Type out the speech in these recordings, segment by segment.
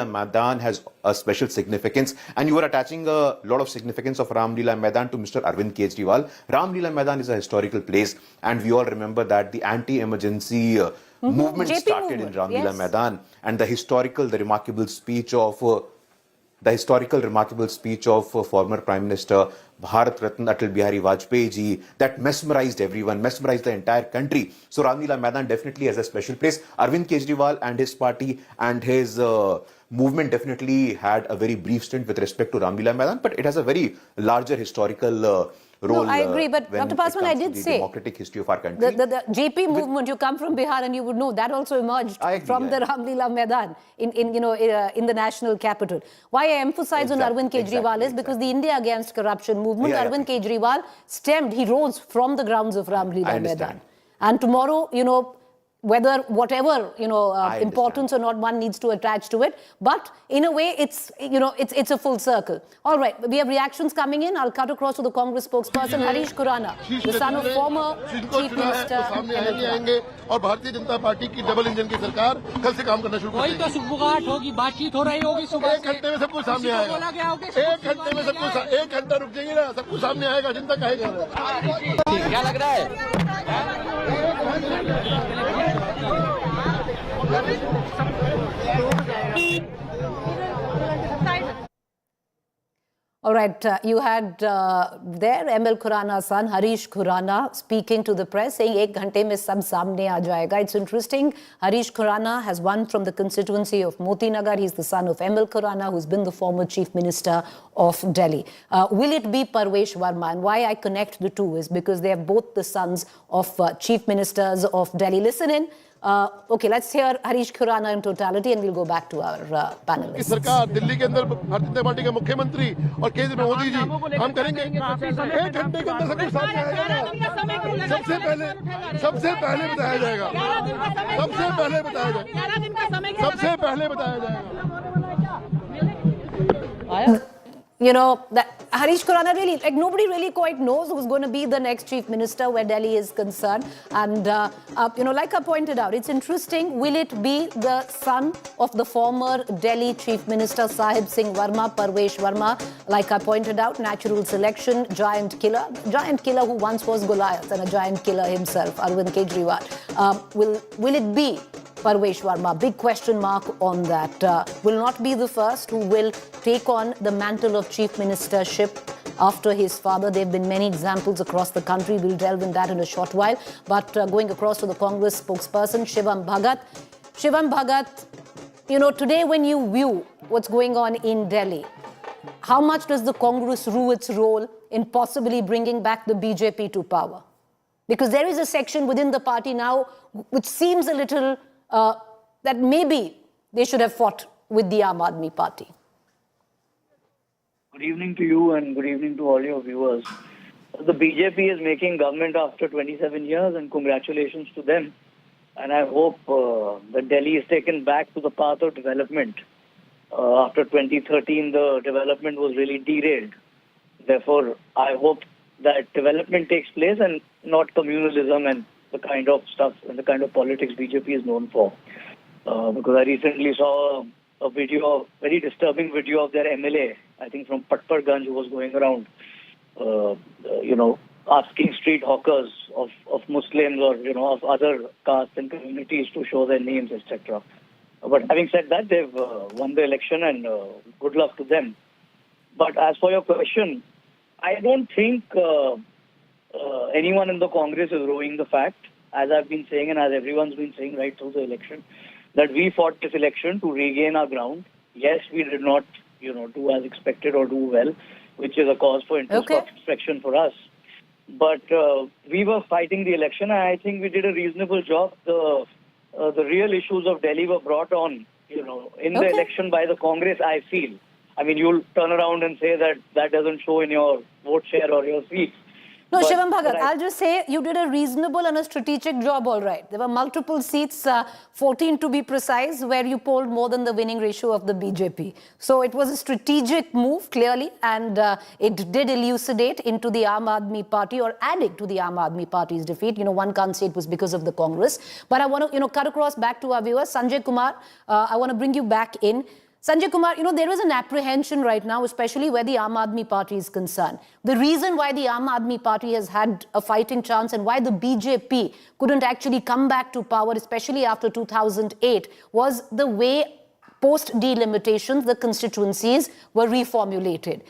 Maidan has a special significance, and you are attaching a lot of significance of Ramlila Maidan to Mr. Arvind Kejriwal. Ramlila Maidan is a historical place, and we all remember that the anti-emergency movement started in Ramlila Maidan, and the remarkable speech of former Prime Minister Bharat Ratna Atal Bihari Vajpayee ji that mesmerized everyone, mesmerized the entire country. So Ramlila Maidan definitely has a special place. Arvind Kejriwal and his party and his movement definitely had a very brief stint with respect to Ramlila Maidan, but it has a very larger historical role. No, I agree, but Dr. Paswan, I did say democratic history of our country. The JP movement, you come from Bihar and you would know that also emerged from the Ramlila Maidan in the national capital. Why I emphasize on Arvind Kejriwal is because the India Against Corruption movement, Arvind Kejriwal he rose from the grounds of Ramlila Maidan. And tomorrow, whatever importance or not one needs to attach to it, but in a way it's a full circle. All right, we have reactions coming in. I'll cut across to the Congress spokesperson Harish Khurana, the son of former Chief Minister. और Bharatiya Janata party की double engine की सरकार कल से काम करना शुरू कर देगी। कोई तो सुबुगाहट होगी, बातचीत हो रही होगी सुबह। 1 घंटे में सब कुछ सामने आएगा। 1 घंटे में सब कुछ 1 घंटा रुक जाएंगे ना, सब कुछ सामने आएगा। चिंता काहे कर रहे हैं? क्या लग रहा है? All right, you had there ML Khurana's son, Harish Khurana, speaking to the press, saying, "Ek ghante mein sab samne aa jayega." It's interesting. Harish Khurana has won from the constituency of Moti Nagar. He's the son of ML Khurana, who's been the former chief minister of Delhi. Will it be Parvesh Verma? And why I connect the two is because they are both the sons of chief ministers of Delhi. Listen in. Okay, let's hear Harish Khurana in totality and we'll go back to our panelists. सरकार दिल्ली के अंदर Bharatiya Janata party के मुख्यमंत्री और केंद्र में मोदी जी हम करेंगे 1 घंटे के अंदर सब कुछ सामने आएगा। सबसे पहले बताया जाएगा। सबसे पहले बताया जाएगा। That Harish Khurana really, nobody really quite knows who's going to be the next chief minister where Delhi is concerned. And, like I pointed out, it's interesting. Will it be the son of the former Delhi chief minister, Sahib Singh Verma, Parvesh Verma? Like I pointed out, natural selection, giant killer who once was Goliath and a giant killer himself, Arvind Kejriwal. Will it be Parvesh Verma? Big question mark on that. Will not be the first who will take on the mantle of chief ministership after his father. There have been many examples across the country. We'll delve in that in a short while. But going across to the Congress spokesperson, Shivam Bhagat. Shivam Bhagat, today when you view what's going on in Delhi, how much does the Congress rue its role in possibly bringing back the BJP to power? Because there is a section within the party now which seems a little that maybe they should have fought with the Aam Aadmi Party. Good evening to you and good evening to all your viewers. The BJP is making government after 27 years and congratulations to them. And I hope that Delhi is taken back to the path of development. After 2013, the development was really derailed. Therefore, I hope that development takes place and not communalism and the kind of stuff and the kind of politics BJP is known for. Because I recently saw a video, very disturbing video of their MLA, I think from Patparganj, who was going around, asking street hawkers of Muslims or, of other castes and communities to show their names, etc. But having said that, they've won the election and good luck to them. But as for your question, I don't think anyone in the Congress is rueing the fact, as I've been saying and as everyone's been saying right through the election, that we fought this election to regain our ground. Yes, we did not, do as expected or do well, which is a cause for introspection for us. But we were fighting the election, and I think we did a reasonable job. The real issues of Delhi were brought on, in the election by the Congress, I feel. I mean, you'll turn around and say that doesn't show in your vote share or your seats. No, Shivam Bhagat, I'll just say you did a reasonable and a strategic job, all right. There were multiple seats, 14 to be precise, where you polled more than the winning ratio of the BJP. So it was a strategic move, clearly, and it did elucidate into the Aam Aadmi Party or adding to the Aam Aadmi Party's defeat. One can't say it was because of the Congress. But I want to, cut across back to our viewers. Sanjay Kumar, I want to bring you back in. Sanjay Kumar, there is an apprehension right now, especially where the Aam Aadmi Party is concerned. The reason why the Aam Aadmi Party has had a fighting chance and why the BJP couldn't actually come back to power, especially after 2008, was the way post-delimitation the constituencies were reformulated.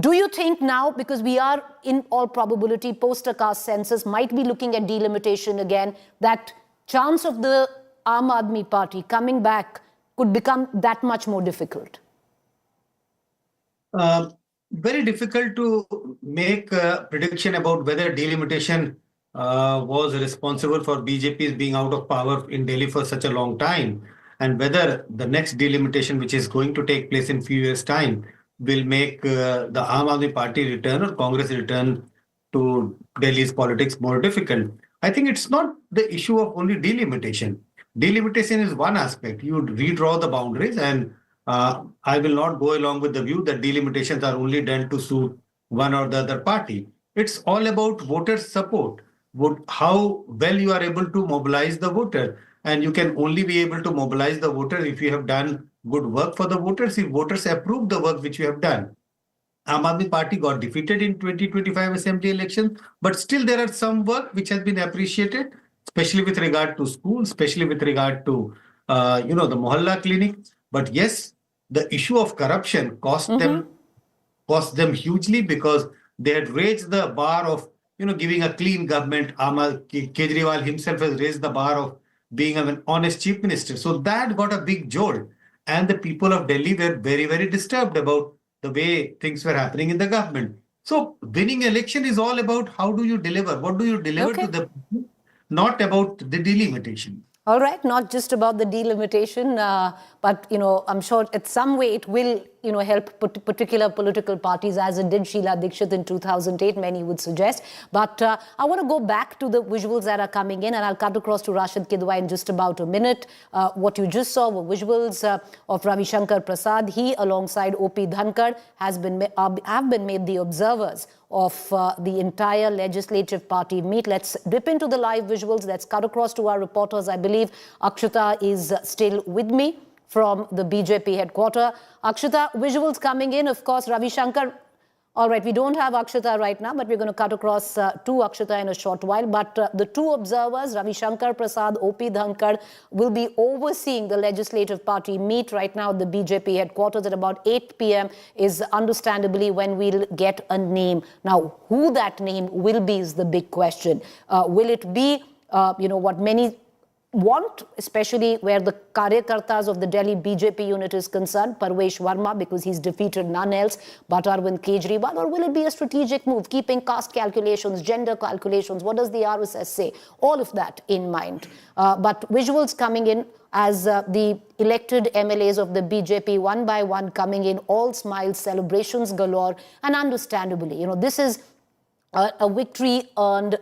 Do you think now, because we are in all probability post a caste census, might be looking at delimitation again, that chance of the Aam Aadmi Party coming back could become that much more difficult? Very difficult to make a prediction about whether delimitation was responsible for BJP's being out of power in Delhi for such a long time, and whether the next delimitation, which is going to take place in few years' time, will make the Aam Aadmi Party return or Congress return to Delhi's politics more difficult. I think it's not the issue of only delimitation. Delimitation is one aspect. You redraw the boundaries, and I will not go along with the view that delimitations are only done to suit one or the other party. It's all about voter support, how well you are able to mobilize the voter. And you can only be able to mobilize the voter if you have done good work for the voters, if voters approve the work which you have done. Aam Aadmi Party got defeated in 2025 assembly election, but still there are some work which has been appreciated, especially with regard to schools, especially with regard to the Mohalla clinic. But yes, the issue of corruption cost them hugely, because they had raised the bar of giving a clean government. Kejriwal himself has raised the bar of being an honest chief minister. So that got a big jolt. And the people of Delhi were very, very disturbed about the way things were happening in the government. So winning election is all about how do you deliver? What do you deliver to the people? Not about the delimitation. All right, not just about the delimitation, but I'm sure in some way it will help particular political parties, as it did Sheila Dikshit in 2008, many would suggest. But I want to go back to the visuals that are coming in, and I'll cut across to Rashid Kidwai in just about a minute. What you just saw were visuals of Ravi Shankar Prasad. He, alongside O.P. Dhankar, have been made the observers of the entire legislative party meet. Let's dip into the live visuals. Let's cut across to our reporters. I believe Akshata is still with me from the BJP headquarters. Akshata, visuals coming in, of course, Ravi Shankar. All right, we don't have Akshata right now, but we're going to cut across to Akshata in a short while. But the two observers, Ravi Shankar Prasad, O.P. Dhankar, will be overseeing the legislative party meet right now at the BJP headquarters at about 8 p.m. is understandably when we'll get a name. Now, who that name will be is the big question. Will it be, what many want, especially where the Karyakartas of the Delhi BJP unit is concerned, Parvesh Verma, because he's defeated none else but Arvind Kejriwal, or will it be a strategic move, keeping caste calculations, gender calculations, what does the RSS say, all of that in mind. But visuals coming in as the elected MLAs of the BJP, one by one coming in, all smiles, celebrations galore, and understandably, this is a victory earned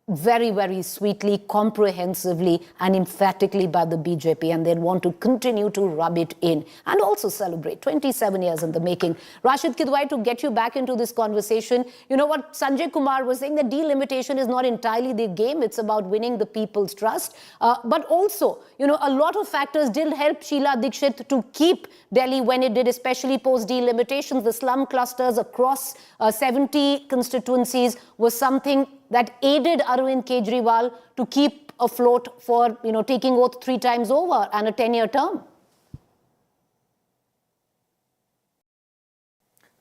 very, very sweetly, comprehensively and emphatically by the BJP, and they want to continue to rub it in and also celebrate 27 years in the making. Rashid Kidwai, to get you back into this conversation, what Sanjay Kumar was saying, that delimitation is not entirely the game, it's about winning the people's trust. But also, a lot of factors did help Sheila Dikshit to keep Delhi when it did, especially post-delimitations. The slum clusters across 70 constituencies was something that aided Arvind Kejriwal to keep afloat for, taking oath 3 times over and a 10-year term.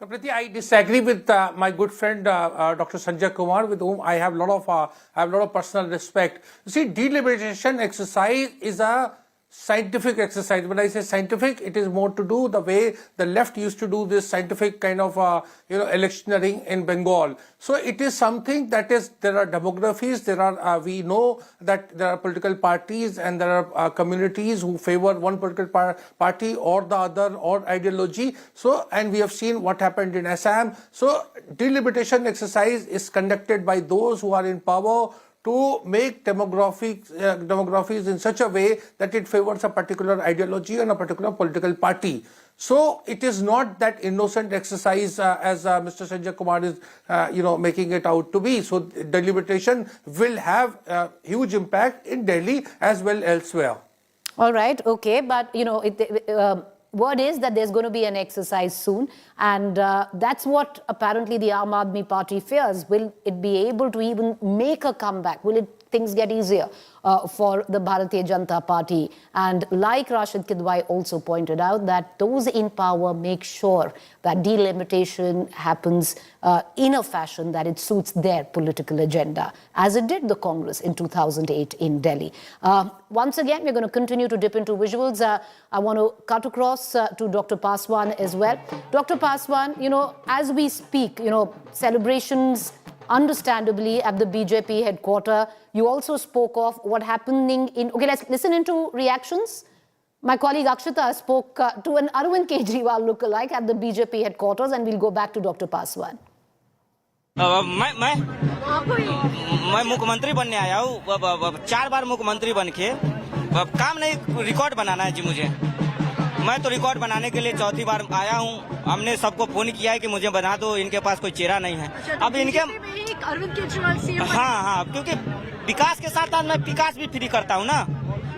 Priti, I disagree with my good friend Dr. Sanjay Kumar, with whom I have a lot of personal respect. You see, delimitation exercise is a scientific exercise. When I say scientific, it is more to do the way the left used to do this scientific kind of electioneering in Bengal. So it is something that is, there are demographies, there are we know that there are political parties and there are communities who favor one political party or the other or ideology. So, and we have seen what happened in Assam. So delimitation exercise is conducted by those who are in power to make demographies in such a way that it favors a particular ideology and a particular political party. So it is not that innocent exercise as Mr. Sanjay Kumar is, making it out to be. So delimitation will have a huge impact in Delhi as well elsewhere. All right, okay, but word is that there's going to be an exercise soon, and that's what apparently the Aam Aadmi Party fears. Will it be able to even make a comeback? Will things get easier for the Bharatiya Janata Party? And like Rashid Kidwai also pointed out, that those in power make sure that delimitation happens in a fashion that it suits their political agenda, as it did the Congress in 2008 in Delhi. Once again, we're going to continue to dip into visuals. I want to cut across to Dr. Paswan as well. Dr. Paswan, as we speak, celebrations understandably at the BJP headquarters. You also spoke of what happening in... Okay, let's listen into reactions. My colleague Akshita spoke to an Arvind Kejriwal lookalike at the BJP headquarters, and we'll go back to Dr. Paswan. मैं मुख्यमंत्री बनने आया हूँ 4 बार मुख्यमंत्री बन के काम नहीं रिकॉर्ड बनाना है जी मुझे मैं तो रिकॉर्ड बनाने के लिए 4थी बार आया हूँ हमने सबको फोन किया है कि मुझे बना दो इनके पास कोई चेहरा नहीं है अब इनके अरविंद केजरीवाल सीएम हाँ क्योंकि विकास के साथ साथ मैं विकास भी फ्री करता हूँ ना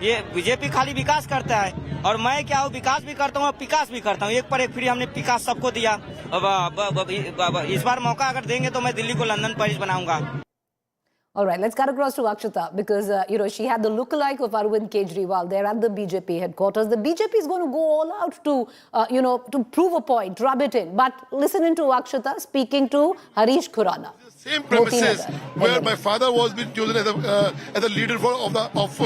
ये बीजेपी खाली विकास करता है और मैं क्या हूँ विकास भी करता हूँ और विकास भी करता हूँ एक पर एक फ्री हमने विकास सबको दिया इस बार मौका अगर देंगे तो मैं दिल्ली को लंदन पेरिस बनाऊंगा All right, let's cut across to Akshita because, she had the lookalike of Arvind Kejriwal there at the BJP headquarters. The BJP is going to go all out to, to prove a point, rub it in. But listen to Akshita speaking to Harish Khurana. Same premises where my father was being chosen as a leader of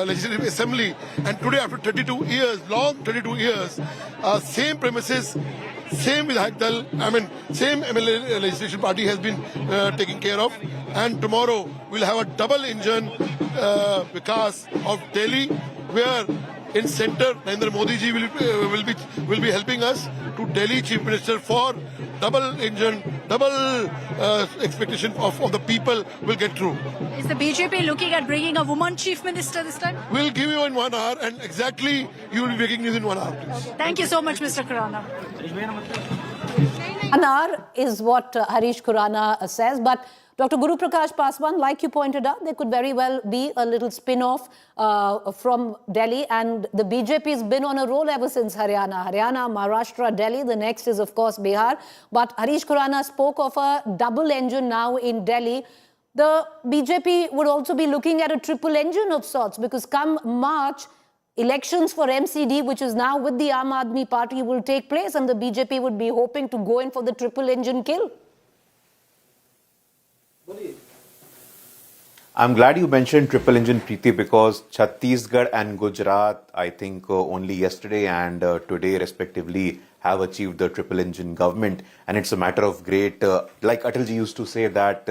Legislative Assembly, and today after 32 years, long 32 years, same premises, same Vidhayak Dal, same MLA legislation party has been taken care of, and tomorrow we'll have a double engine Vikas of Delhi, where in center Narendra Modi ji will be helping us to Delhi Chief Minister for double engine, double expectation of the people will get through. Is the BJP looking at bringing a woman chief minister this time? We'll give you in 1 hour, and exactly you will be breaking news in 1 hour. Please. Okay. Thank you so much, Mr. Khurana. An hour is what Harish Khurana says, but Dr. Guru Prakash Paswan, like you pointed out, there could very well be a little spin-off from Delhi, and the BJP has been on a roll ever since Haryana, Maharashtra, Delhi. The next is, of course, Bihar. But Harish Khurana spoke of a double engine now in Delhi. The BJP would also be looking at a triple engine of sorts, because come March, elections for MCD, which is now with the Aam Aadmi Party, will take place, and the BJP would be hoping to go in for the triple engine kill. I'm glad you mentioned triple engine, Preeti, because Chhattisgarh and Gujarat, I think only yesterday and today respectively, have achieved the triple engine government. And it's a matter of great, like Atalji used to say that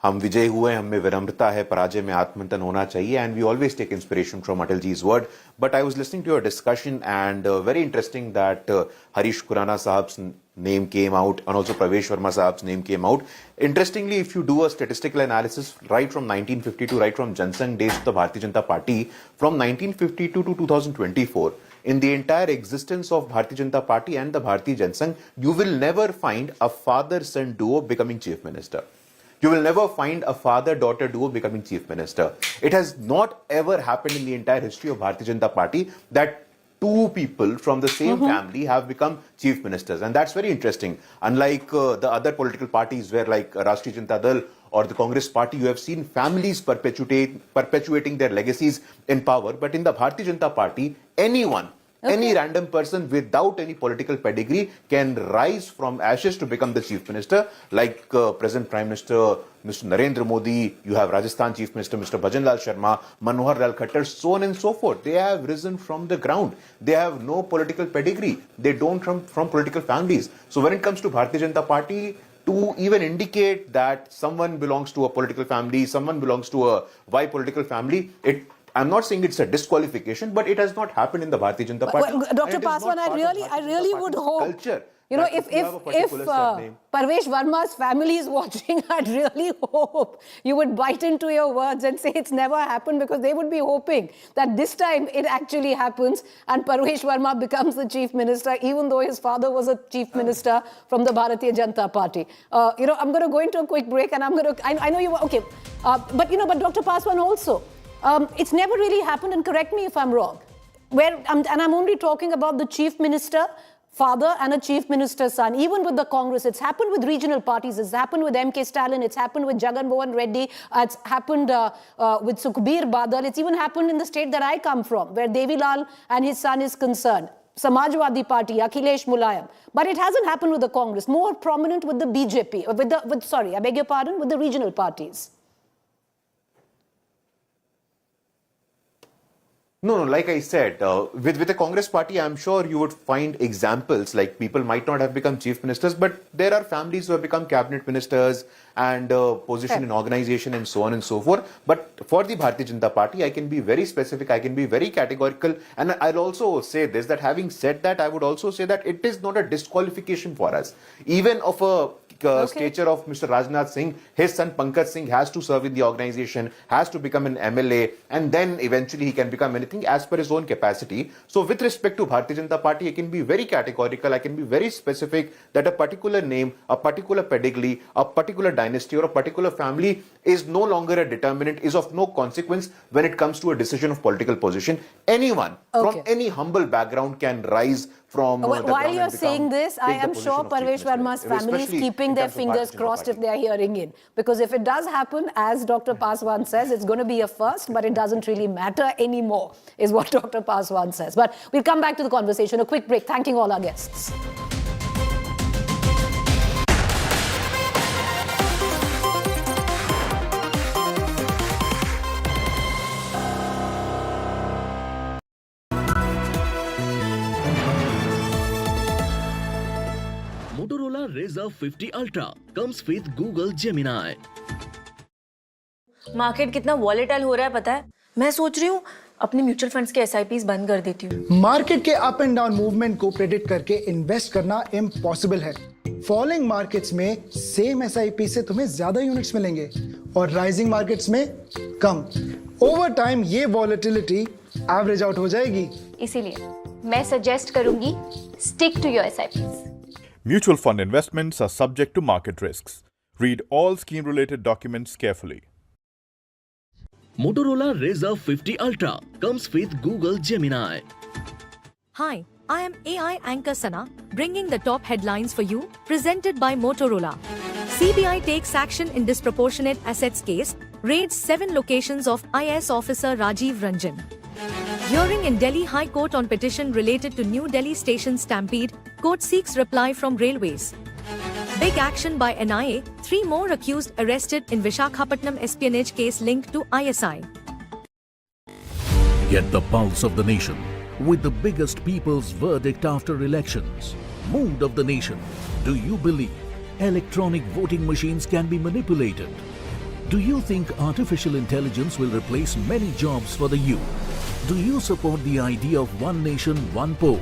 हम विजय हुए, हम में विनम्रता है, पराजय में आत्ममंथन होना चाहिए, and we always take inspiration from Atalji's word. But I was listening to your discussion, and very interesting that Harish Khurana Sahab's name came out, and also Pravesh Verma Sahab's name came out. Interestingly, if you do a statistical analysis right from 1952, right from Jansangh days to the Bharatiya Janata Party, from 1952 to 2024, in the entire existence of Bharatiya Janata Party and the Bharatiya Jansangh, you will never find a father-son duo becoming chief minister. You will never find a father-daughter duo becoming chief minister. It has not ever happened in the entire history of Bharatiya Janata Party that two people from the same family have become chief ministers. And that's very interesting. Unlike the other political parties where like Rashtriya Janata Dal or the Congress party, you have seen families perpetuating their legacies in power. But in the Bharatiya Janata Party, anyone, any random person without any political pedigree can rise from ashes to become the chief minister, like present Prime Minister Mr. Narendra Modi, you have Rajasthan Chief Minister Mr. Bhajanlal Sharma, Manohar Lal Khattar, so on and so forth. They have risen from the ground. They have no political pedigree. They don't come from political families. So when it comes to Bharatiya Janata Party, to even indicate that someone belongs to a political family, someone belongs to a Y political family, I'm not saying it's a disqualification, but it has not happened in the Bharatiya Janata Party. Well, Dr. Paswan, I really would hope, culture, if Parvesh Verma's family is watching, I'd really hope you would bite into your words and say it's never happened, because they would be hoping that this time it actually happens and Parvesh Verma becomes the chief minister, even though his father was a chief minister from the Bharatiya Janata Party. I'm going to go into a quick break, and I know you were, okay, but Dr. Paswan also, it's never really happened, and correct me if I'm wrong. and I'm only talking about the chief minister father and a chief minister's son. Even with the Congress, it's happened with regional parties. It's happened with M.K. Stalin. It's happened with Jagan Mohan Reddy. It's happened with Sukhbir Badal. It's even happened in the state that I come from, where Devilal and his son is concerned. Samajwadi Party, Akhilesh Mulayam. But it hasn't happened with the Congress. More prominent with the BJP, sorry, I beg your pardon, with the regional parties. No, like I said, with the Congress party, I'm sure you would find examples like people might not have become chief ministers, but there are families who have become cabinet ministers and position in organization and so on and so forth. But for the Bharatiya Janata Party, I can be very specific, I can be very categorical. And I'll also say this, that having said that, I would also say that it is not a disqualification for us. Even of a stature of Mr. Rajnath Singh, his son Pankaj Singh has to serve in the organization, has to become an MLA, and then eventually he can become anything as per his own capacity. So with respect to Bharatiya Janata Party, I can be very categorical, I can be very specific that a particular name, a particular pedigree, a particular dynasty or a particular family is no longer a determinant, is of no consequence when it comes to a decision of political position. Anyone from any humble background can rise from while you're saying this, I am sure Parvesh Verma's family is keeping their fingers crossed if they are hearing in. Because if it does happen, as Dr. Paswan says, it's going to be a first, but it doesn't really matter anymore, is what Dr. Paswan says. But we'll come back to the conversation. A quick break, thanking all our guests. Motorola Razr 50 Ultra comes with Google Gemini. Market कितना volatile हो रहा है पता है? मैं सोच रही हूँ अपने म्यूचुअल फंड्स के एसआईपीज बंद कर देती हूँ। मार्केट के अप एंड डाउन मूवमेंट को प्रेडिक्ट करके इन्वेस्ट करना इम्पॉसिबल है। फॉलिंग मार्केट्स में सेम एसआईपी से तुम्हें ज्यादा यूनिट्स मिलेंगे और राइजिंग मार्केट्स में कम। ओवर टाइम ये वॉलेटिलिटी एवरेज आउट हो जाएगी। इसीलिए मैं सजेस्ट करूंगी stick to your SIPs. Mutual fund investments are subject to market risks. Read all scheme-related documents carefully. Motorola Razr 50 Ultra comes with Google Gemini. Hi, I am AI anchor Sana, bringing the top headlines for you, presented by Motorola. CBI takes action in disproportionate assets case, raids 7 locations of IS officer Rajiv Ranjan. Hearing in Delhi High Court on petition related to New Delhi Station Stampede, court seeks reply from Railways. Big action by NIA, 3 more accused arrested in Vishakhapatnam espionage case linked to ISI. Get the pulse of the nation with the biggest people's verdict after elections. Mood of the nation. Do you believe electronic voting machines can be manipulated? Do you think artificial intelligence will replace many jobs for the youth? Do you support the idea of one nation, one poll?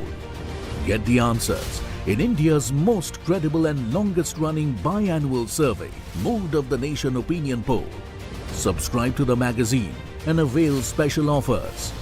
Get the answers in India's most credible and longest running biannual survey, Mood of the Nation Opinion Poll. Subscribe to the magazine and avail special offers.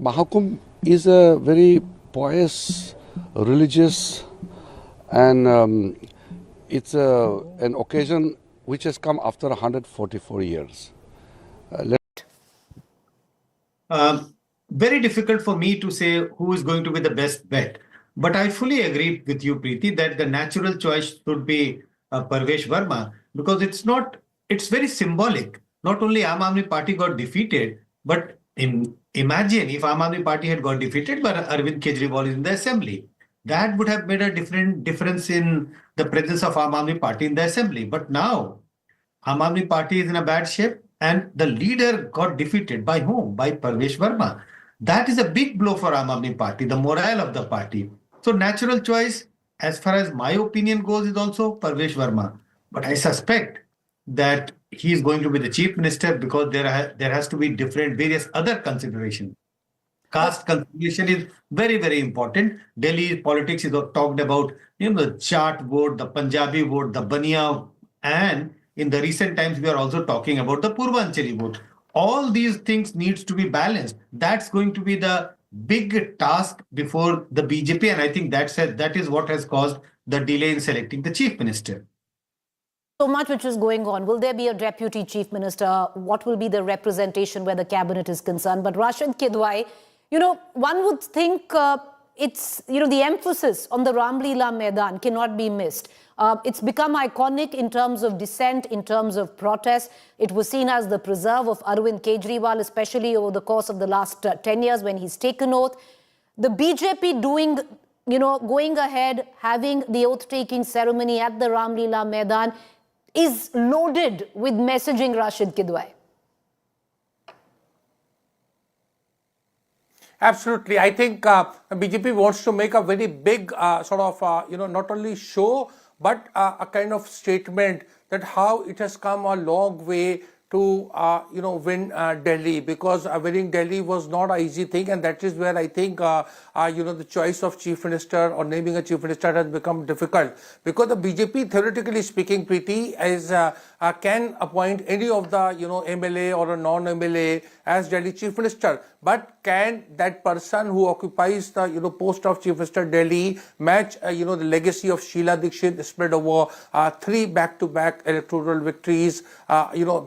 Mahakumbh is a very pious, religious, and it's an occasion which has come after 144 years. Very difficult for me to say who is going to be the best bet. But I fully agree with you, Preeti, that the natural choice should be Parvesh Verma, because it's very symbolic. Not only Aam Aadmi Party got defeated, but imagine if Aam Aadmi Party had got defeated, but Arvind Kejriwal is in the assembly. That would have made a difference in the presence of Aam Aadmi Party in the assembly. But now, Aam Aadmi Party is in a bad shape and the leader got defeated. By whom? By Parvesh Verma. That is a big blow for Aam Aadmi Party, the morale of the party. So natural choice, as far as my opinion goes, is also Parvesh Verma. But I suspect that he is going to be the chief minister because there has to be various other considerations. Caste consideration is very, very important. Delhi politics is talked about, the Jat vote, the Punjabi vote, the Baniya, and in the recent times we are also talking about the Purvanchali vote. All these things needs to be balanced. That's going to be the big task before the BJP, and I think that is what has caused the delay in selecting the chief minister. So much which is going on. Will there be a deputy chief minister? What will be the representation where the cabinet is concerned? But Rashid Kidwai, one would think it's, the emphasis on the Ramlila Maidan cannot be missed. It's become iconic in terms of dissent, in terms of protest. It was seen as the preserve of Arvind Kejriwal, especially over the course of the last 10 years when he's taken oath. The BJP going ahead, having the oath-taking ceremony at the Ramlila Maidan is loaded with messaging, Rashid Kidwai. Absolutely. I think BJP wants to make a very big sort of, not only show, but a kind of statement that how it has come a long way to, win Delhi, because winning Delhi was not an easy thing. And that is where I think, the choice of chief minister or naming a chief minister has become difficult. Because the BJP, theoretically speaking, Preeti, can appoint any of the, MLA or a non-MLA as Delhi chief minister. But can that person who occupies the, post of chief minister Delhi match, the legacy of Sheila Dikshit spread over 3 back-to-back electoral victories,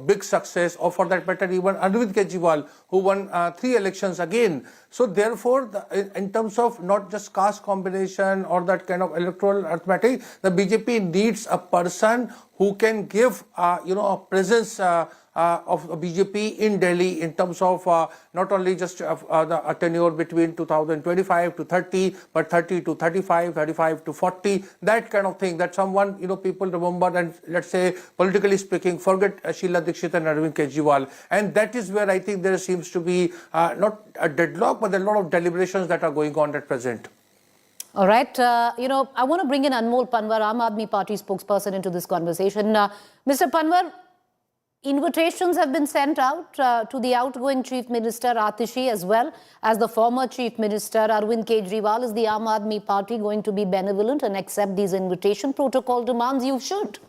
big success, or for that matter, even Arvind Kejriwal, who won 3 elections again. So therefore, in terms of not just caste combination or that kind of electoral arithmetic, the BJP needs a person who can give, a presence of BJP in Delhi in terms of not only just the tenure between 2025 to 30, but 30 to 35, 35 to 40, that kind of thing, that someone, people remember and, let's say, politically speaking, forget Sheila Dikshit and Arvind Kejriwal. And that is where I think there seems to be not a deadlock, but a lot of deliberations that are going on at present. All right. I want to bring in Anmol Panwar, Aam Aadmi Party spokesperson, into this conversation. Mr. Panwar, invitations have been sent out to the outgoing Chief Minister Atishi as well as the former Chief Minister Arvind Kejriwal. Is the Aam Aadmi Party going to be benevolent and accept these invitation protocol demands? You should.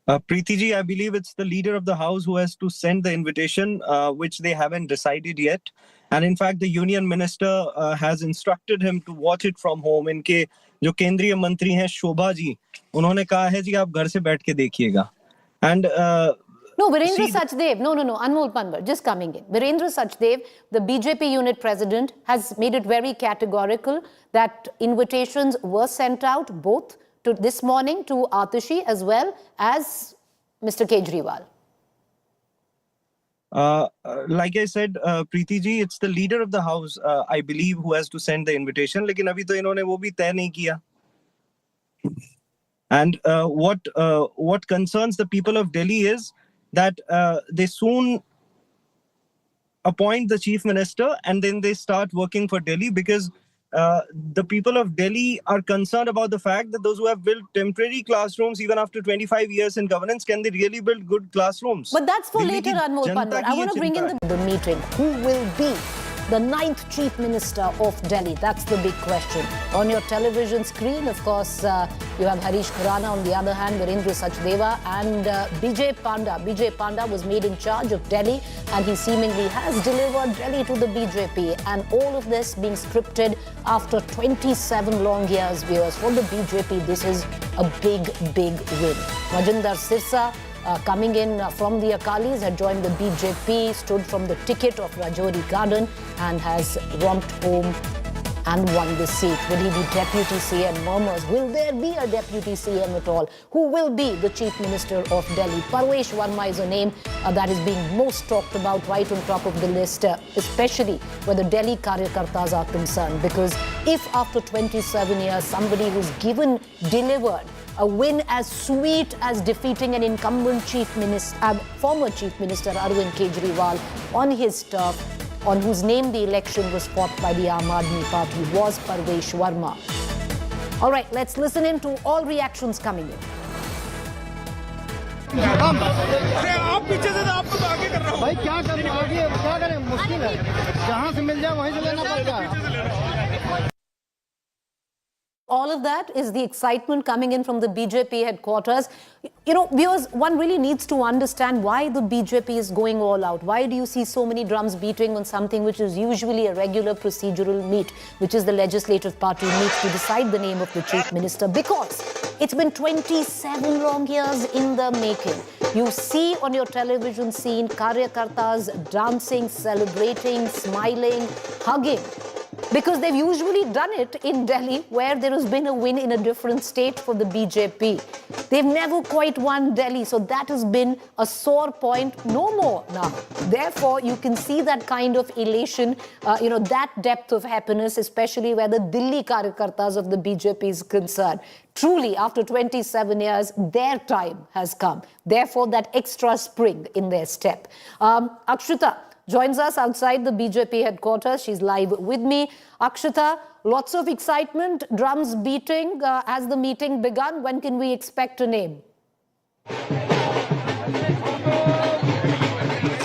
Preeti ji, I believe it's the leader of the house who has to send the invitation, which they haven't decided yet. And in fact, the union minister has instructed him to watch it from home. इनके जो केंद्रीय मंत्री हैं शोभा जी, उन्होंने कहा है जी आप घर से बैठ के देखिएगा. And no, Virendra Sachdev, no, Anmol Panwar, just coming in. Virendra Sachdev, the BJP unit president, has made it very categorical that invitations were sent out both to this morning to Atishi as well as Mr. Kejriwal. Like I said, Preeti ji, it's the leader of the house, I believe, who has to send the invitation. लेकिन अभी तो इन्होंने वो भी तय नहीं किया. And what concerns the people of Delhi is that they soon appoint the chief minister and then they start working for Delhi, because the people of Delhi are concerned about the fact that those who have built temporary classrooms even after 25 years in governance, can they really build good classrooms? But that's for later, Anmol Panwar. I want to bring in the meeting. Who will be the 9th Chief Minister of Delhi? That's the big question. On your television screen, of course, you have Harish Khurana. On the other hand, Virendra Sachdeva and Bijay Panda. Bijay Panda was made in charge of Delhi, and he seemingly has delivered Delhi to the BJP. And all of this being scripted after 27 long years, viewers. For the BJP, this is a big, big win. Majinder Sirsa, coming in from the Akalis, had joined the BJP, stood from the ticket of Rajouri Garden and has romped home and won the seat. Will he be Deputy CM? Murmurs. Will there be a Deputy CM at all? Who will be the Chief Minister of Delhi? Parvesh Verma is a name that is being most talked about, right on top of the list, especially where the Delhi Karyakartas are concerned. Because if after 27 years, somebody who's delivered a win as sweet as defeating an incumbent former Chief Minister Arvind Kejriwal on his turf, on whose name the election was fought by the Aam Aadmi Party, was Parvesh Verma. All right, let's listen in to all reactions coming in. आप पीछे से तो आपको आगे कर रहा हूँ भाई क्या कर रहा हूँ आगे क्या करें मुश्किल है जहाँ से मिल जाए वहीं से लेना पड़ता है All of that is the excitement coming in from the BJP headquarters. You know, viewers, one really needs to understand why the BJP is going all out. Why do you see so many drums beating on something which is usually a regular procedural meet, which is the legislative party meet to decide the name of the chief minister? Because it's been 27 long years in the making. You see on your television scene Karyakartas dancing, celebrating, smiling, hugging. Because they've usually done it in Delhi, where there has been a win in a different state for the BJP. They've never quite won Delhi, so that has been a sore point. No more now. Therefore, you can see that kind of elation, that depth of happiness, especially where the Delhi Karyakartas of the BJP is concerned. Truly, after 27 years, their time has come. Therefore, that extra spring in their step. Akshita joins us outside the BJP headquarters. She's live with me. Akshita, lots of excitement, drums beating. Has the meeting begun? When can we expect a name?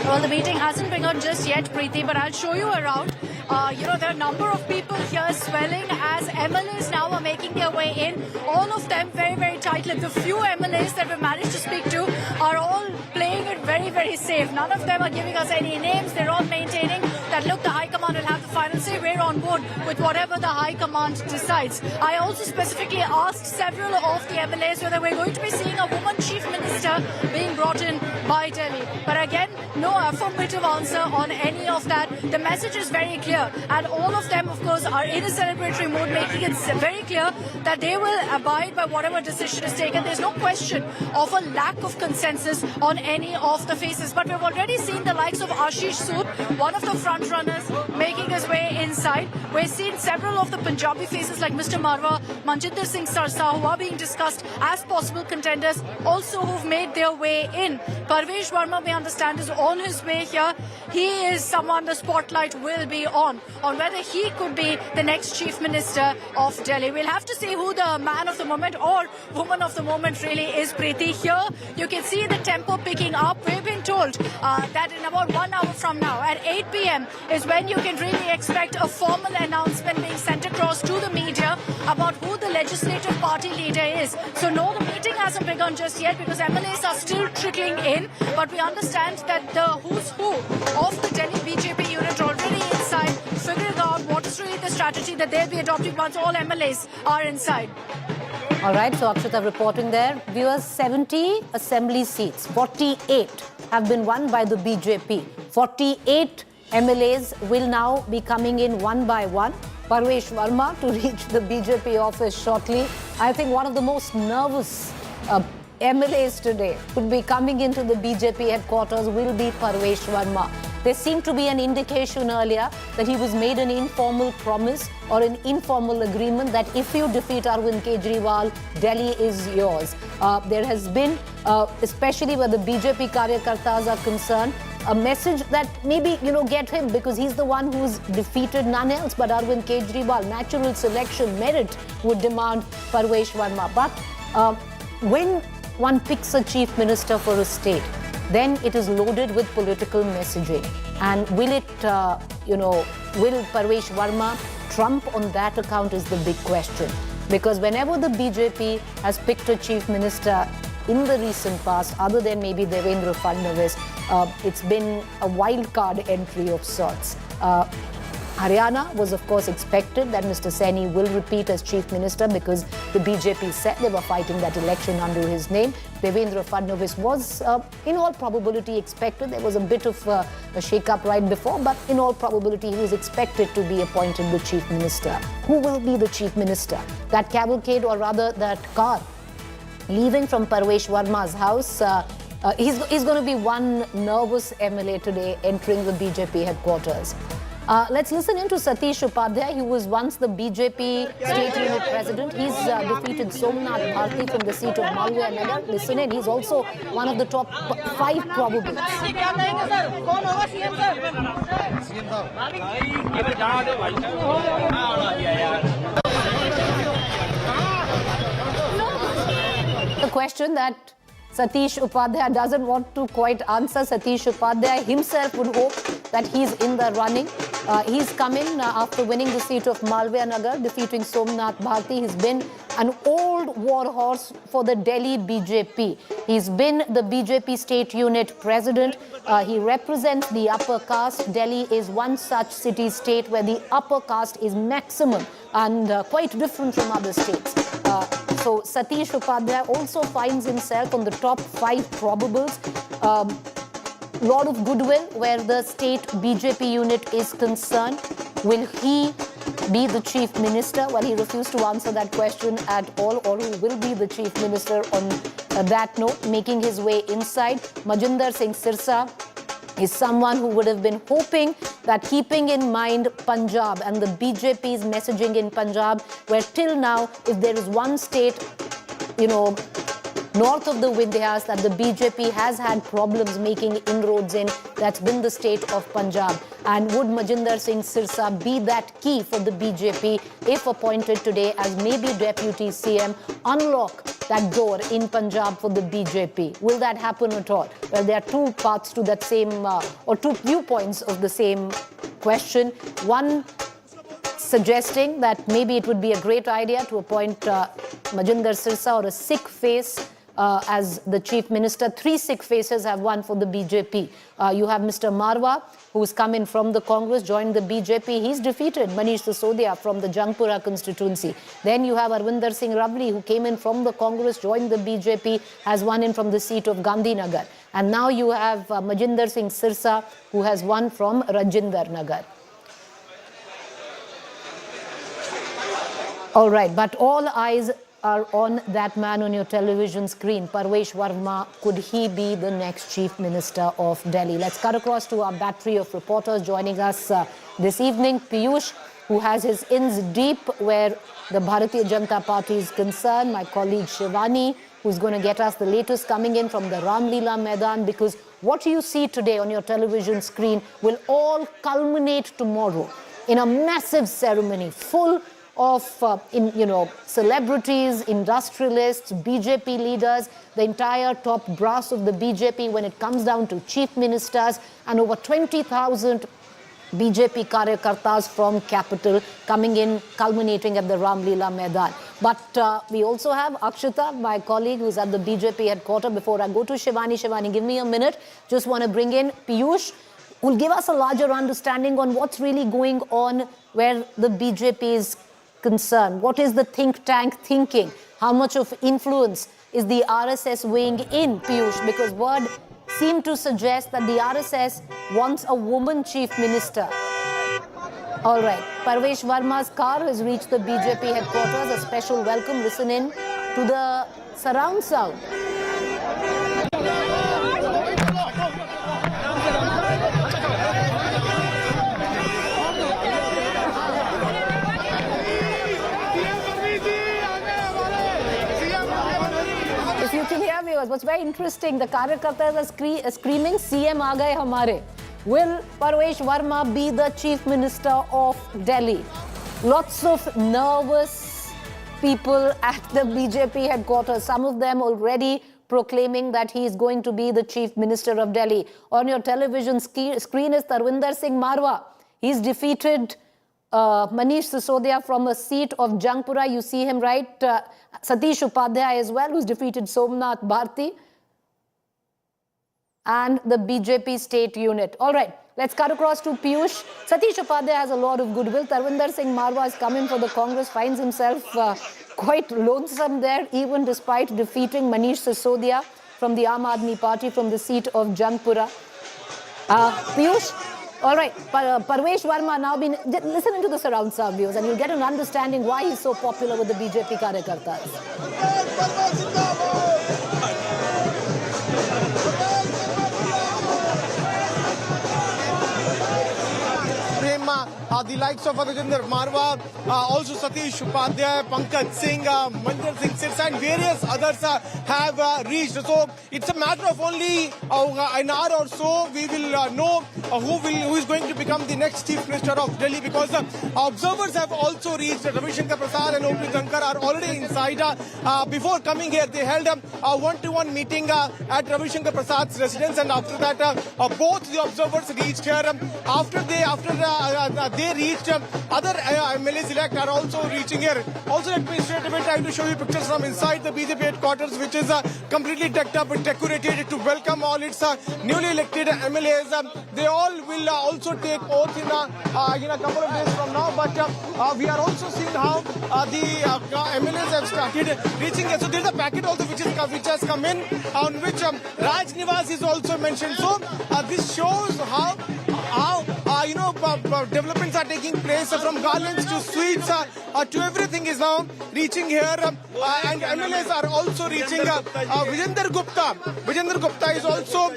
Well, the meeting hasn't begun just yet, Preeti, but I'll show you around. There are a number of people here swelling as MLAs now are making their way in. All of them very, very tight-lipped. The few MLAs that we've managed to speak to are all playing it very, very safe. None of them are giving us any names. They're all maintaining that, look, the High Command will have the final say. We're on board with whatever the High Command decides. I also specifically asked several of the MLAs whether we're going to be seeing a woman chief minister being brought in by Delhi. But again, no affirmative answer on any of that. The message is very clear. And all of them, of course, are in a celebratory mood, making it very clear that they will abide by whatever decision is taken. There's no question of a lack of consensus on any of the faces. But we've already seen the likes of Ashish Sood, one of the front runners, making his way inside. We've seen several of the Punjabi faces like Mr. Marwa, Manjinder Singh Sarsa, who are being discussed as possible contenders, also who've made their way in. Parvesh Verma, we understand, is on his way here. He is someone the spotlight will be on whether he could be the next chief minister of Delhi. We'll have to see who the man of the moment or woman of the moment really is, Preeti. Here you can see the tempo picking up. We've been told that in about 1 hour from now at 8 p.m. is when you can really expect a formal announcement being sent across to the media about who the legislative party leader is. So no, the meeting hasn't begun just yet because MLAs are still trickling in, but we understand that the who's who of the Delhi BJP unit already inside, figuring out what is really the strategy that they'll be adopting once all MLAs are inside. All right, so Akshita reporting there. Viewers, 70 assembly seats, 48 have been won by the BJP. 48 MLAs will now be coming in one by one. Parvesh Verma to reach the BJP office shortly. I think one of the most nervous MLAs today could be coming into the BJP headquarters will be Parvesh Verma. There seemed to be an indication earlier that he was made an informal promise or an informal agreement that if you defeat Arvind Kejriwal, Delhi is yours. There has been, especially where the BJP Karyakartas are concerned, a message that maybe, get him because he's the one who's defeated none else but Arvind Kejriwal. Natural selection, merit would demand Parvesh Verma. But when one picks a chief minister for a state, then it is loaded with political messaging. And will it, will Parvesh Verma trump on that account is the big question. Because whenever the BJP has picked a chief minister in the recent past, other than maybe Devendra Fadnavis, it's been a wild card entry of sorts. Haryana was, of course, expected that Mr. Saini will repeat as chief minister because the BJP said they were fighting that election under his name. Devendra Fadnavis was, in all probability, expected. There was a bit of a shake-up right before, but in all probability, he was expected to be appointed the chief minister. Who will be the chief minister? That cavalcade, or rather that car, leaving from Parvesh Verma's house, he's going to be one nervous MLA today entering the BJP headquarters. Let's listen in to Satish Upadhyay. He was once the BJP state unit president. He's defeated Somnath Bharti from the seat of Malviya Nagar. Listen in, he's also one of the top 5 probables. The question that Satish Upadhyay doesn't want to quite answer. Satish Upadhyay himself would hope that he's in the running. He's come in after winning the seat of Malviya Nagar, defeating Somnath Bharti. He's been an old war horse for the Delhi BJP. He's been the BJP state unit president. He represents the upper caste. Delhi is one such city-state where the upper caste is maximum and quite different from other states. So Satish Upadhyay also finds himself on the top 5 probables. Lot of goodwill where the state BJP unit is concerned. Will he be the chief minister? Well, he refused to answer that question at all, or who will be the chief minister on that note. Making his way inside, Majinder Singh Sirsa is someone who would have been hoping that, keeping in mind Punjab and the BJP's messaging in Punjab, where till now, if there is one state, north of the Vindhyas that the BJP has had problems making inroads in, that's been the state of Punjab. And would Majinder Singh Sirsa be that key for the BJP, if appointed today as maybe Deputy CM, unlock that door in Punjab for the BJP? Will that happen at all? Well, there are two parts to that same, or two viewpoints of the same question. One suggesting that maybe it would be a great idea to appoint Majinder Sirsa, or a Sikh face, as the chief minister. 3 Sikh faces have won for the BJP. You have Mr. Marwa, who's come in from the Congress, joined the BJP. He's defeated Manish Sisodia from the Jangpura constituency. Then you have Arvinder Singh Ravli, who came in from the Congress, joined the BJP, has won in from the seat of Gandhinagar. And now you have Majinder Singh Sirsa, who has won from Rajinder Nagar. All right, but all eyes are on that man on your television screen, Parvesh Verma. Could he be the next chief minister of Delhi? Let's cut across to our battery of reporters joining us this evening. Piyush, who has his ins deep where the Bharatiya Janata Party is concerned. My colleague Shivani, who's going to get us the latest coming in from the Ramlila Maidan, because what you see today on your television screen will all culminate tomorrow in a massive ceremony full of celebrities, industrialists, BJP leaders, the entire top brass of the BJP when it comes down to chief ministers, and over 20,000 BJP karyakartas from capital coming in, culminating at the Ramlila Maidan. But we also have Akshita, my colleague, who's at the BJP headquarters. Before I go to Shivani, give me a minute. Just want to bring in Piyush, who will give us a larger understanding on what's really going on where the BJP is concerned. What is the think tank thinking? How much of influence is the RSS weighing in, Piyush? Because word seemed to suggest that the RSS wants a woman chief minister. All right, Parvesh Verma's car has reached the BJP headquarters. A special welcome. Listen in to the surround sound. If you can hear viewers, what's very interesting, the Karyakartas are screaming, CM aa gaye hamare. Will Parvesh Verma be the chief minister of Delhi? Lots of nervous people at the BJP headquarters, some of them already proclaiming that he is going to be the chief minister of Delhi. On your television screen is Tarvinder Singh Marwa. He's defeated Manish Sisodia from a seat of Jangpura. You see him, right? Satish Upadhyay as well, who's defeated Somnath Bharti and the BJP state unit. All right, let's cut across to Piyush. Satish Upadhyay has a lot of goodwill. Tarvinder Singh Marwa has come in for the Congress, finds himself quite lonesome there, even despite defeating Manish Sisodia from the Aam Aadmi Party from the seat of Jangpura. Piyush, all right, Parvesh Verma now been listening to the surround sound views, and you'll get an understanding why he's so popular with the BJP karyakartas. Prema the likes of Vijender Marwa, also Satish Upadhyay, Pankaj Singh, Manjar Singh Sirsa and various others have reached. So it's a matter of only an hour or so we will know who is going to become the next Chief Minister of Delhi, because observers have also reached. Ravi Shankar Prasad and O.P. Dhankar are already inside. Before coming here, they held a one-to-one meeting at Ravi Shankar Prasad's residence, and after that, both the observers reached here. After they reached, other MLAs elect are also reaching here. Also, let me straight away try to show you pictures from inside the BJP headquarters, which is completely decked up and decorated to welcome all its newly elected MLAs. They all will also take oath in a couple of days from now. But we are also seeing how the MLAs have started reaching here. So there is a packet also which has come in, on which Raj Niwas is also mentioned. So this shows how developments are taking place, from garlands to sweets to everything is now reaching here, and MLAs are also reaching. Vijender Gupta is also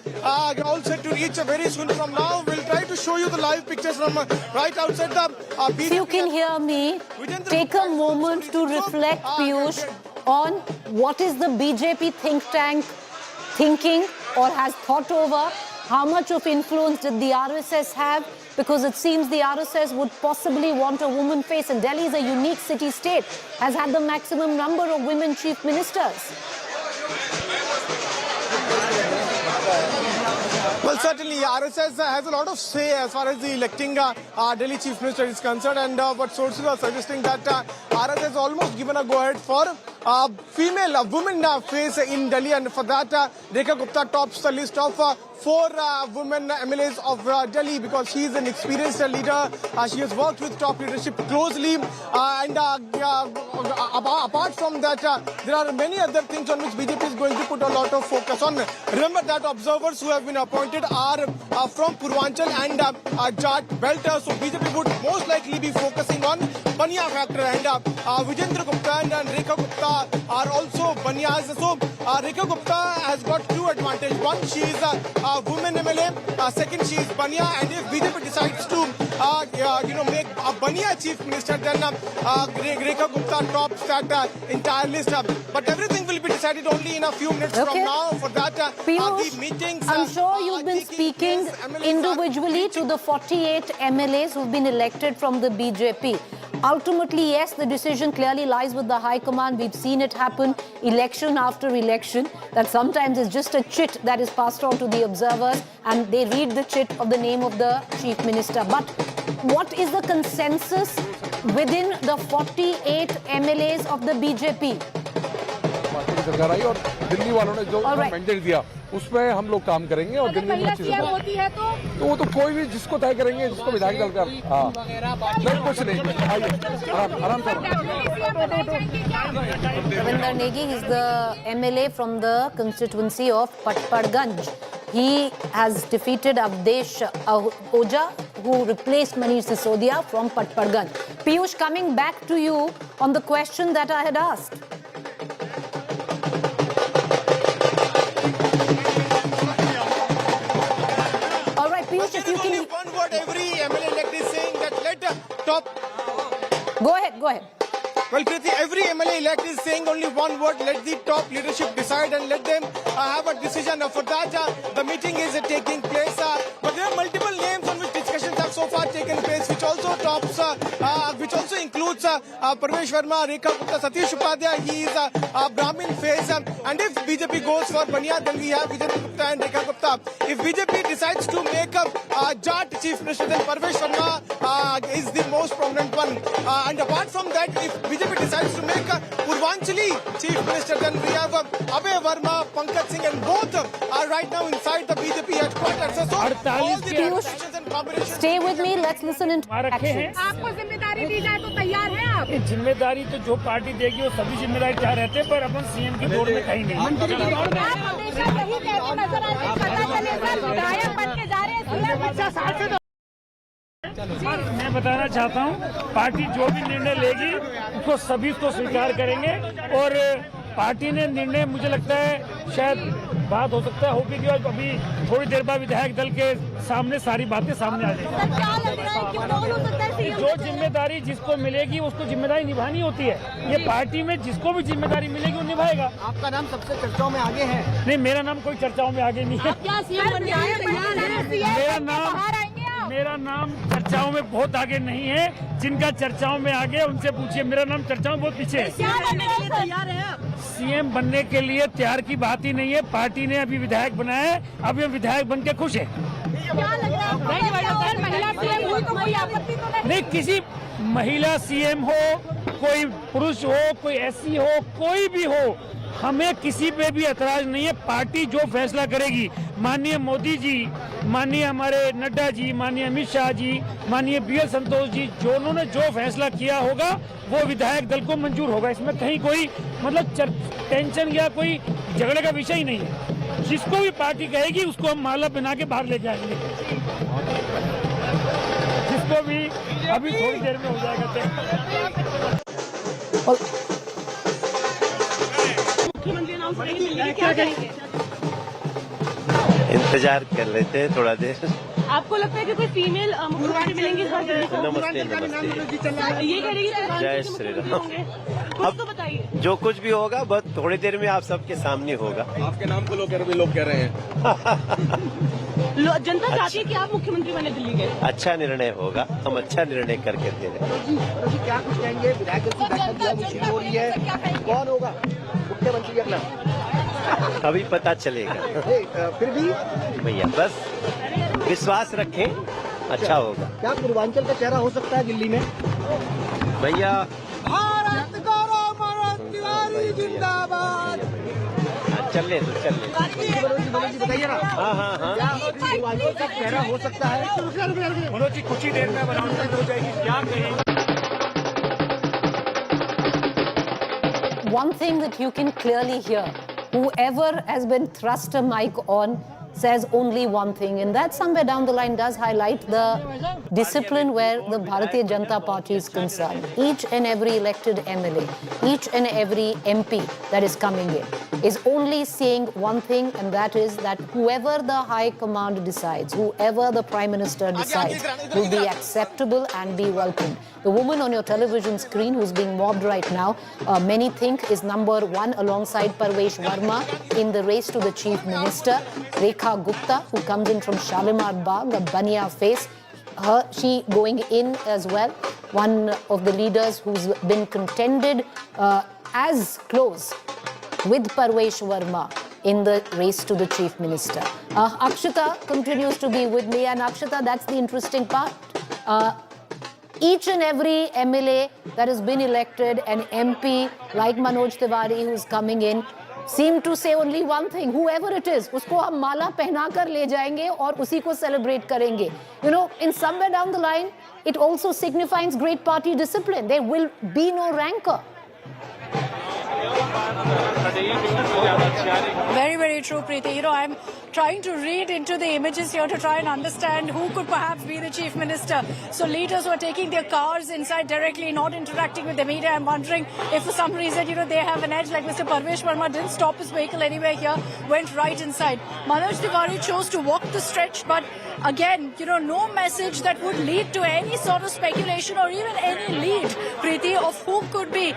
set to reach very soon from now. We'll try to show you the live pictures from right outside the BJP. If you can hear me, take a moment to reflect, Piyush, on what is the BJP think tank thinking or has thought over. How much of influence did the RSS have? Because it seems the RSS would possibly want a woman face, and Delhi is a unique city-state, has had the maximum number of women chief ministers. Well, certainly RSS has a lot of say as far as the electing Delhi Chief Minister is concerned, and what sources are suggesting that RSS has almost given a go-ahead for woman face in Delhi, and for that Rekha Gupta tops the list of 4 women MLAs of Delhi, because she is an experienced leader. She has worked with top leadership closely, and apart from that, there are many other things on which BJP is going to put a lot of focus on. Remember that observers who have been appointed are from Purvanchal and Jat belt, so BJP would most likely be focusing on Bania factor, and Vijender Gupta and Rekha Gupta are also Banias. So Rekha Gupta has got 2 advantages. One, she is a woman MLA. Second, she is Bania, and if BJP decides to make a Bania chief minister, then Rekha Gupta tops that entire list. But everything will be decided only in a few minutes from now. For that, Piyush, the meetings. I'm sure you've been speaking individually to the 48 MLAs who've been elected from the BJP. Ultimately, yes, the decision clearly lies with the High Command. We've seen it happen election after election, that sometimes it's just a chit that is passed on to the observers and they read the chit of the name of the Chief Minister. But what is the consensus within the 48 MLAs of the BJP? सरकार आई और दिल्ली वालों ने जो mandate दिया उसमें हम लोग काम करेंगे और दिल्ली में अच्छी होती है तो वो तो कोई भी जिसको तय करेंगे, जिसको विधायक दल का नहीं कुछ नहीं, आइए आराम से। Ravinder Negi is the MLA from the constituency of Patparganj. He has defeated Avdesh Oja, who replaced Manish Sisodia from Patparganj. Piyush, coming back to you on the question that I had asked. If you can... One word every MLA elect is saying that let top... Go ahead, go ahead. Well, Kriti, every MLA elect is saying only one word, let the top leadership decide and let them have a decision. For that, the meeting is taking place. But there are multiple names on which discussions have so far taken place, which also includes Parvesh Verma, Rekha Gupta, Satish Upadhyay. He is a Brahmin face. And if BJP goes for Bania, then we have Vijender Gupta and Rekha Gupta. If BJP decides to make a Jat Chief Minister, then Parvesh Verma is the most prominent one. And apart from that, if BJP decides to make a Purvanchali Chief Minister, then we have Abhay Verma, Pankaj Singh, and both are right now inside the BJP headquarters. So all the discussions and combinations. Stay with me. Let's listen into action. आपको जिम्मेदारी दी जाए तो तैयार हैं आप? जिम्मेदारी तो जो पार्टी देगी वो सभी जिम्मेदारी तैयार रहते हैं, पर अपन सीएम की दौड़ में कहीं नहीं। आप हमेशा यही कहते नजर आते हैं, पता चले सर विधायक बन के जा रहे हैं मैं बताना चाहता हूँ, पार्टी जो भी निर्णय लेगी उसको सभी उसको स्वीकार करेंगे, और पार्टी ने निर्णय मुझे लगता है शायद बात हो सकता है होगी कि अभी थोड़ी देर बाद विधायक दल के सामने सारी बातें सामने आ जाएंगी। जो जिम्मेदारी जिसको मिलेगी उसको जिम्मेदारी निभानी होती है। ये पार्टी में जिसको भी जिम्मेदारी मिलेगी वो निभाएगा। आपका नाम सबसे चर्चाओं में आगे है। नहीं, मेरा नाम कोई चर्चाओं में आगे नहीं है। मेरा नाम चर्चाओं में बहुत आगे नहीं है। जिनका चर्चाओं में आगे है उनसे पूछिए, मेरा नाम चर्चाओं में बहुत पीछे है। सीएम बनने के लिए तैयार की बात ही नहीं है। पार्टी ने अभी विधायक बनाया है, अभी हम विधायक बन के खुश है। नहीं, किसी महिला सीएम हो, कोई पुरुष हो, कोई एससी हो, कोई भी हो, हमें किसी पे भी एतराज नहीं है। पार्टी जो फैसला करेगी, माननीय मोदी जी, माननीय हमारे नड्डा जी, माननीय अमित शाह जी, माननीय बीएल संतोष जी, जो उन्होंने जो फैसला किया होगा वो विधायक दल को मंजूर होगा। इसमें कहीं कोई मतलब टेंशन या कोई झगड़े का विषय ही नहीं है। जिसको भी पार्टी कहेगी उसको हम माला पहना के बाहर लेके आएंगे। जिसको भी अभी थोड़ी देर में हो जाएगा। इंतजार कर लेते हैं थोड़ा देर। आपको लगता है कि कोई फीमेल मुख्यमंत्री मिलेंगी? नमस्ते नमस्ते, ये करेगी जय श्री राम। अब तो बताइए, जो कुछ भी होगा बस थोड़ी देर में आप सबके सामने होगा। आपके नाम को लोग कह रहे हैं। जनता चाहती है कि आप मुख्यमंत्री बने दिल्ली के। अच्छा निर्णय होगा, हम अच्छा निर्णय करके दे रहे हैं। क्या कुछ कहेंगे? विधायक दल की बैठक मुश्किल हो रही है, कौन होगा मुख्यमंत्री अपना? अभी पता चलेगा। फिर भी भैया बस विश्वास रखें, अच्छा होगा। क्या पूर्वांचल का चेहरा हो सकता है दिल्ली में? भैया भारत गौरव मनोज तिवारी जिंदाबाद। चल ले बताइए ना। हाँ। पूर्वांचल का चेहरा हो सकता है। मनोज जी कुछ ही देर में अनाउंसमेंट हो जाएगी, क्या कहेंगे? One thing that you can clearly hear, whoever has been thrust a mic on says only one thing, and that somewhere down the line does highlight the discipline where the Bharatiya Janata Party is concerned. Each and every elected MLA, each and every MP that is coming in is only saying one thing, and that is that whoever the high command decides, whoever the Prime Minister decides, will be acceptable and be welcomed. The woman on your television screen who's being mobbed right now, many think is number one alongside Parvesh Verma in the race to the Chief Minister. Rekha Gupta, who comes in from Shalimar Bagh, a banya face. She going in as well. One of the leaders who's been contended as close with Parvesh Verma in the race to the Chief Minister. Akshita continues to be with me, and Akshita, that's the interesting part. Each and every MLA that has been elected, an MP like Manoj Tiwari who's coming in, seem to say only one thing, whoever it is, उसको हम माला पहना कर ले जाएंगे और उसी को celebrate करेंगे. You know, in somewhere down the line, it also signifies great party discipline. There will be no rancor. Very, very true, Preeti. You know, I'm trying to read into the images here to try and understand who could perhaps be the Chief Minister. So leaders who are taking their cars inside directly, not interacting with the media. I'm wondering if for some reason, you know, they have an edge, like Mr. Parvesh Verma didn't stop his vehicle anywhere here, went right inside. Manoj Tiwari chose to walk the stretch, but again, you know, no message that would lead to any sort of speculation or even any lead, Preeti, of who could be,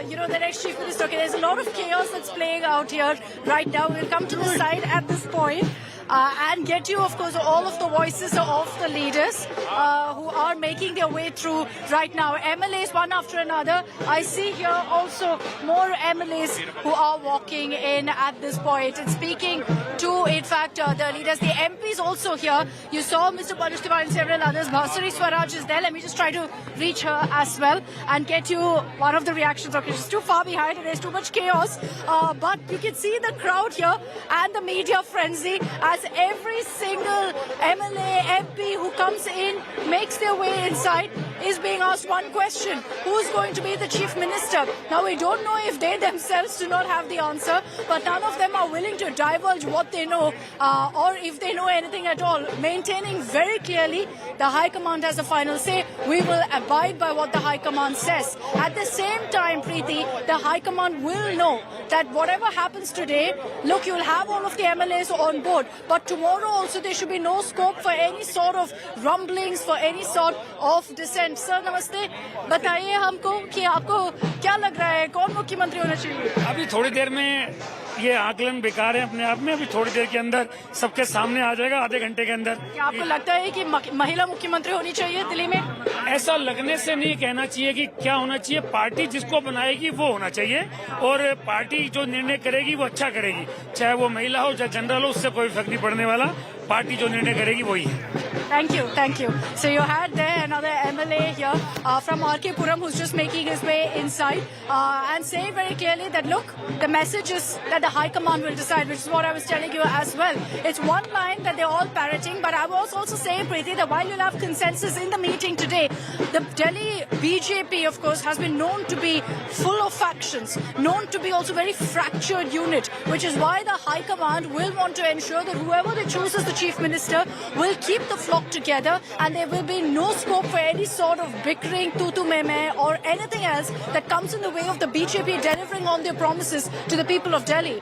you know, the next Chief Minister. Okay, there's a lot of chaos that's playing out here right now. We'll come to the side at this point. And get you, of course, all of the voices of the leaders who are making their way through right now. MLAs one after another. I see here also more MLAs who are walking in at this point and speaking to, in fact, the leaders. The MPs also here. You saw Mr. Manoj Tiwari and several others. Bharsari Swaraj is there. Let me just try to reach her as well and get you one of the reactions. Okay, she's too far behind and there's too much chaos. But you can see the crowd here and the media frenzy as every single MLA, MP who comes in, makes their way inside, is being asked one question: who's going to be the Chief Minister? Now, we don't know if they themselves do not have the answer, but none of them are willing to divulge what they know or if they know anything at all, maintaining very clearly The High Command has the final say. We will abide by what the High Command says. At the same time, Preeti, the High Command will know that whatever happens today, look, you'll have all of the MLAs on board, but tomorrow also there should be no scope for any sort of rumblings, for any sort of dissent. Sir, namaste. बताइए हमको कि आपको क्या लग रहा है, कौन मुख्यमंत्री होना चाहिए? अभी थोड़ी देर में ये आकलन बेकार है अपने आप में, अभी थोड़ी देर के अंदर सबके सामने आ जाएगा, आधे घंटे के अंदर। क्या आपको लगता है कि महिला मुख्यमंत्री होनी चाहिए दिल्ली में? ऐसा लगने से नहीं कहना चाहिए कि क्या होना चाहिए, पार्टी जिसको बनाएगी वो होना चाहिए, और पार्टी जो निर्णय करेगी वो अच्छा करेगी, चाहे वो महिला हो चाहे जनरल हो, उससे कोई फर्क नहीं पड़ने वाला, पार्टी जो निर्णय करेगी वही है। Thank you, thank you. So you had there another MLA here from RK Puram who's just making his way inside and saying very clearly that look, the message is that the High Command will decide, which is what I was telling you as well. It's one line that they're all parroting, but I was also saying, Preeti, that while you'll have consensus in the meeting today, the Delhi BJP, of course, has been known to be full of factions, known to be also very fractured unit, which is why the High Command will want to ensure that whoever they choose as the Chief Minister will keep the flock together, and there will be no scope for any sort of bickering, tutu meme, or anything else that comes in the way of the BJP delivering on their promises to the people of Delhi.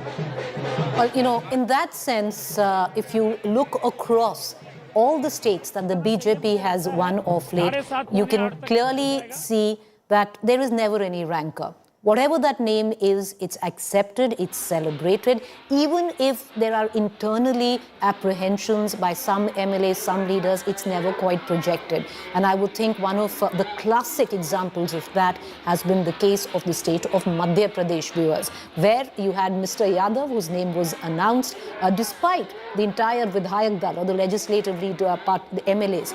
Well, you know, in that sense, if you look across all the states that the BJP has won of late, you can clearly see that there is never any rancor. Whatever that name is, it's accepted, it's celebrated, even if there are internally apprehensions by some MLAs, some leaders, it's never quite projected. And I would think one of the classic examples of that has been the case of the state of Madhya Pradesh, viewers, where you had Mr. Yadav, whose name was announced, despite the entire Vidhayak Dal, or the legislative leader part, the MLAs,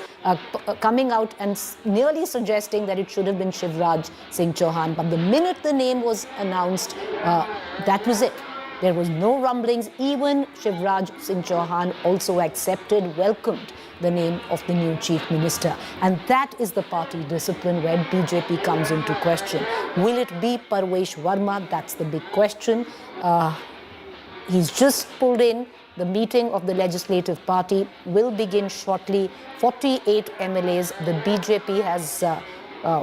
coming out and nearly suggesting that it should have been Shivraj Singh Chauhan. But the minute the name was announced, that was it. There was no rumblings. Even Shivraj Singh Chauhan also accepted, welcomed the name of the new Chief Minister. And that is the party discipline where BJP comes into question. Will it be Parvesh Verma? That's the big question. He's just pulled in. The meeting of the Legislative Party will begin shortly. 48 MLAs. The BJP has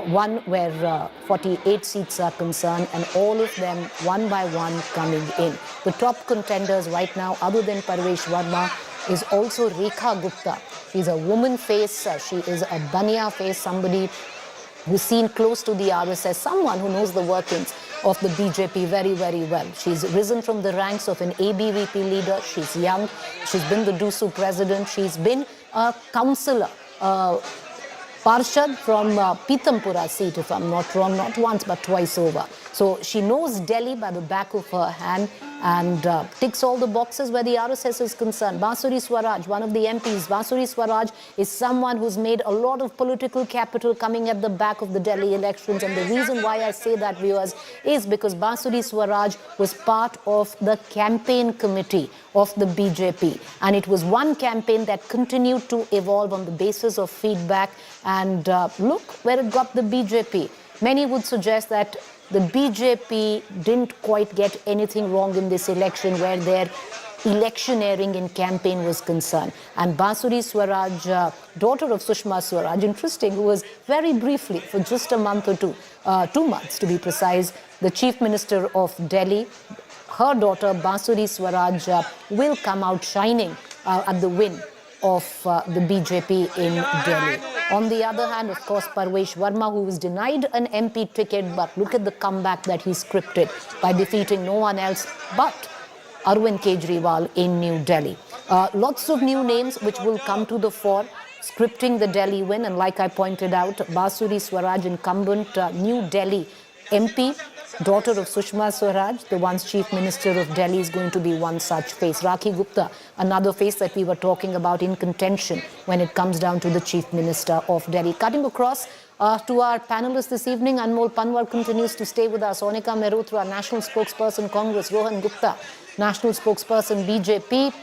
one where 48 seats are concerned, and all of them one by one coming in. The top contenders right now, other than Parvesh Verma, is also Rekha Gupta. She's a woman face, she is a Bania face, somebody who's seen close to the RSS, someone who knows the workings of the BJP very, very well. She's risen from the ranks of an ABVP leader. She's young. She's been the DUSU president. She's been a councillor, Parshad from Pitampura seat, if I'm not wrong, not once but twice over. So she knows Delhi by the back of her hand and ticks all the boxes where the RSS is concerned. Basuri Swaraj, one of the MPs, Basuri Swaraj is someone who's made a lot of political capital coming at the back of the Delhi elections. And the reason why I say that, viewers, is because Basuri Swaraj was part of the campaign committee of the BJP. And it was one campaign that continued to evolve on the basis of feedback. And look where it got the BJP. Many would suggest that the BJP didn't quite get anything wrong in this election where their electioneering in campaign was concerned. And Basuri Swaraj, daughter of Sushma Swaraj, interesting, who was very briefly, for just a month or 2 months to be precise, the Chief Minister of Delhi, her daughter Basuri Swaraj will come out shining at the win of the BJP in Delhi. On the other hand, of course, Parvesh Verma, who was denied an MP ticket, but look at the comeback that he scripted by defeating no one else but Arvind Kejriwal in New Delhi. Lots of new names which will come to the fore, scripting the Delhi win. And like I pointed out, Basuri Swaraj, incumbent New Delhi MP, daughter of Sushma Swaraj, the once Chief Minister of Delhi, is going to be one such face. Rakhi Gupta, another face that we were talking about in contention when it comes down to the Chief Minister of Delhi. Cutting across to our panelists this evening, Anmol Panwar continues to stay with us. Sonika Mehrotra, National Spokesperson Congress. Rohan Gupta, National Spokesperson BJP.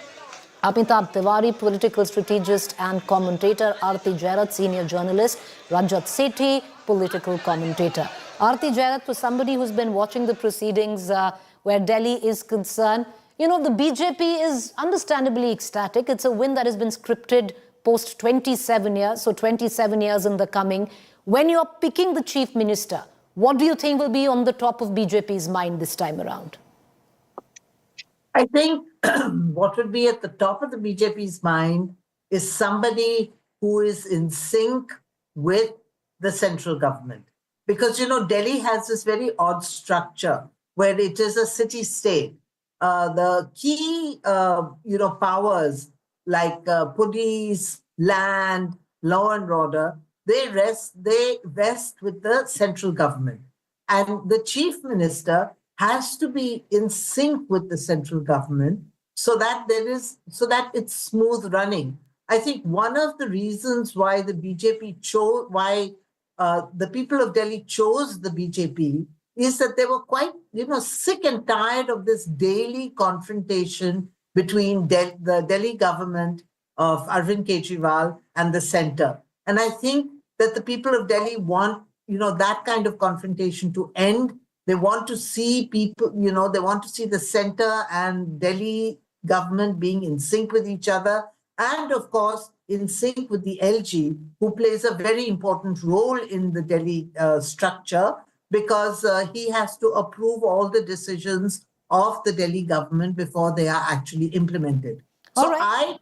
Amitabh Tiwari, political strategist and commentator. Aarti Jairat, senior journalist. Rajat Sethi, political commentator. Aarti Jairat, for somebody who's been watching the proceedings where Delhi is concerned, you know, the BJP is understandably ecstatic. It's a win that has been scripted post 27 years, so 27 years in the coming. When you're picking the chief minister, what do you think will be on the top of BJP's mind this time around? I think what would be at the top of the BJP's mind is somebody who is in sync with the central government. Because, you know, Delhi has this very odd structure where it is a city-state. The key, powers like police, land, law and order, they rest with the central government. And the chief minister has to be in sync with the central government so that it's smooth running. I think one of the reasons why the BJP chose, the people of Delhi chose the BJP is that they were quite, sick and tired of this daily confrontation between the Delhi government of Arvind Kejriwal and the center. And I think that the people of Delhi want, that kind of confrontation to end. They want to see people, they want to see the center and Delhi government being in sync with each other. And of course, in sync with the LG, who plays a very important role in the Delhi structure, because he has to approve all the decisions of the Delhi government before they are actually implemented. So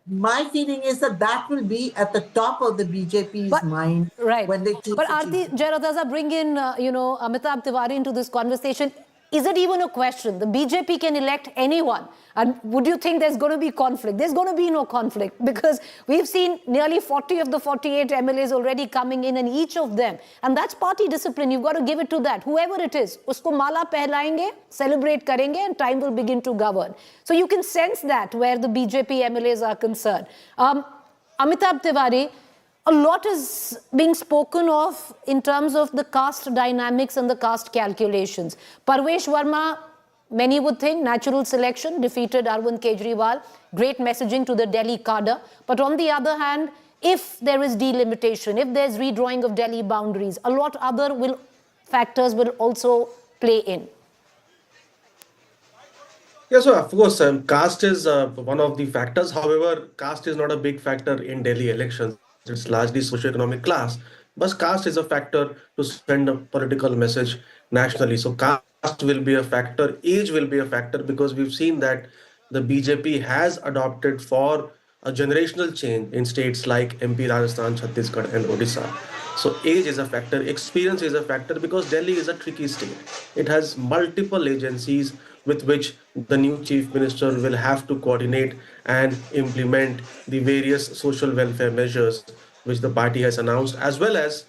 my feeling is that will be at the top of the BJP's mind when they choose. But Aarti Jayarataza, bring in, Amitabh Tiwari into this conversation. Is it even a question? The BJP can elect anyone. And would you think there's going to be conflict? There's going to be no conflict because we've seen nearly 40 of the 48 MLAs already coming in and each of them. And that's party discipline. You've got to give it to that. Whoever it is, usko mala pehlayenge, celebrate karenge and time will begin to govern. So you can sense that where the BJP MLAs are concerned. Amitabh Tiwari, a lot is being spoken of in terms of the caste dynamics and the caste calculations. Parvesh Verma, many would think, natural selection, defeated Arvind Kejriwal, great messaging to the Delhi cadre. But on the other hand, if there is delimitation, if there's redrawing of Delhi boundaries, a lot other factors will also play in. Yeah, so of course, caste is one of the factors. However, caste is not a big factor in Delhi elections. It's largely socioeconomic class, but caste is a factor to send a political message nationally. So caste will be a factor, age will be a factor, because we've seen that the BJP has adopted for a generational change in states like MP, Rajasthan, Chhattisgarh and Odisha. So age is a factor, experience is a factor, because Delhi is a tricky state. It has multiple agencies with which the new chief minister will have to coordinate and implement the various social welfare measures which the party has announced, as well as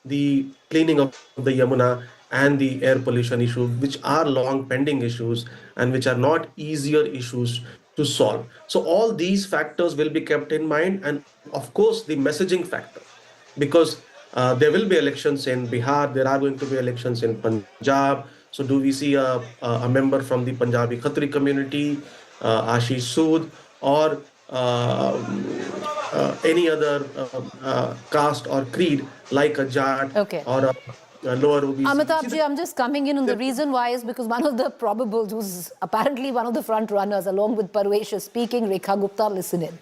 the cleaning of the Yamuna and the air pollution issue, which are long pending issues and which are not easier issues to solve. So all these factors will be kept in mind, and of course the messaging factor, because there will be elections in Bihar, there are going to be elections in Punjab. So do we see a member from the Punjabi Khatri community, Ashish Sood, or any other caste or creed like a Jat or a lower OBC? Amitabh, I'm just coming in, and the reason why is because one of the probables, who's apparently one of the front runners along with Parvesh, is speaking. Rekha Gupta, listen in.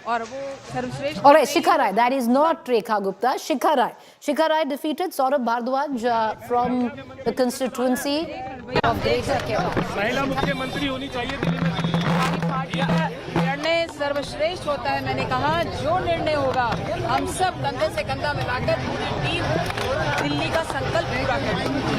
All right, Shikha Rai. That is not Rekha Gupta. Shikha Rai. Shikha Rai defeated Saurabh Bhardwaj from the constituency of Greater Kerala. महिला मुख्यमंत्री होनी चाहिए दिल्ली में। Party का निर्णय सर्वश्रेष्ठ होता है। मैंने कहा जो निर्णय होगा हम सब कंधे से कंधा मिलाकर पूरी टीम दिल्ली का संकल्प पूरा करेंगे।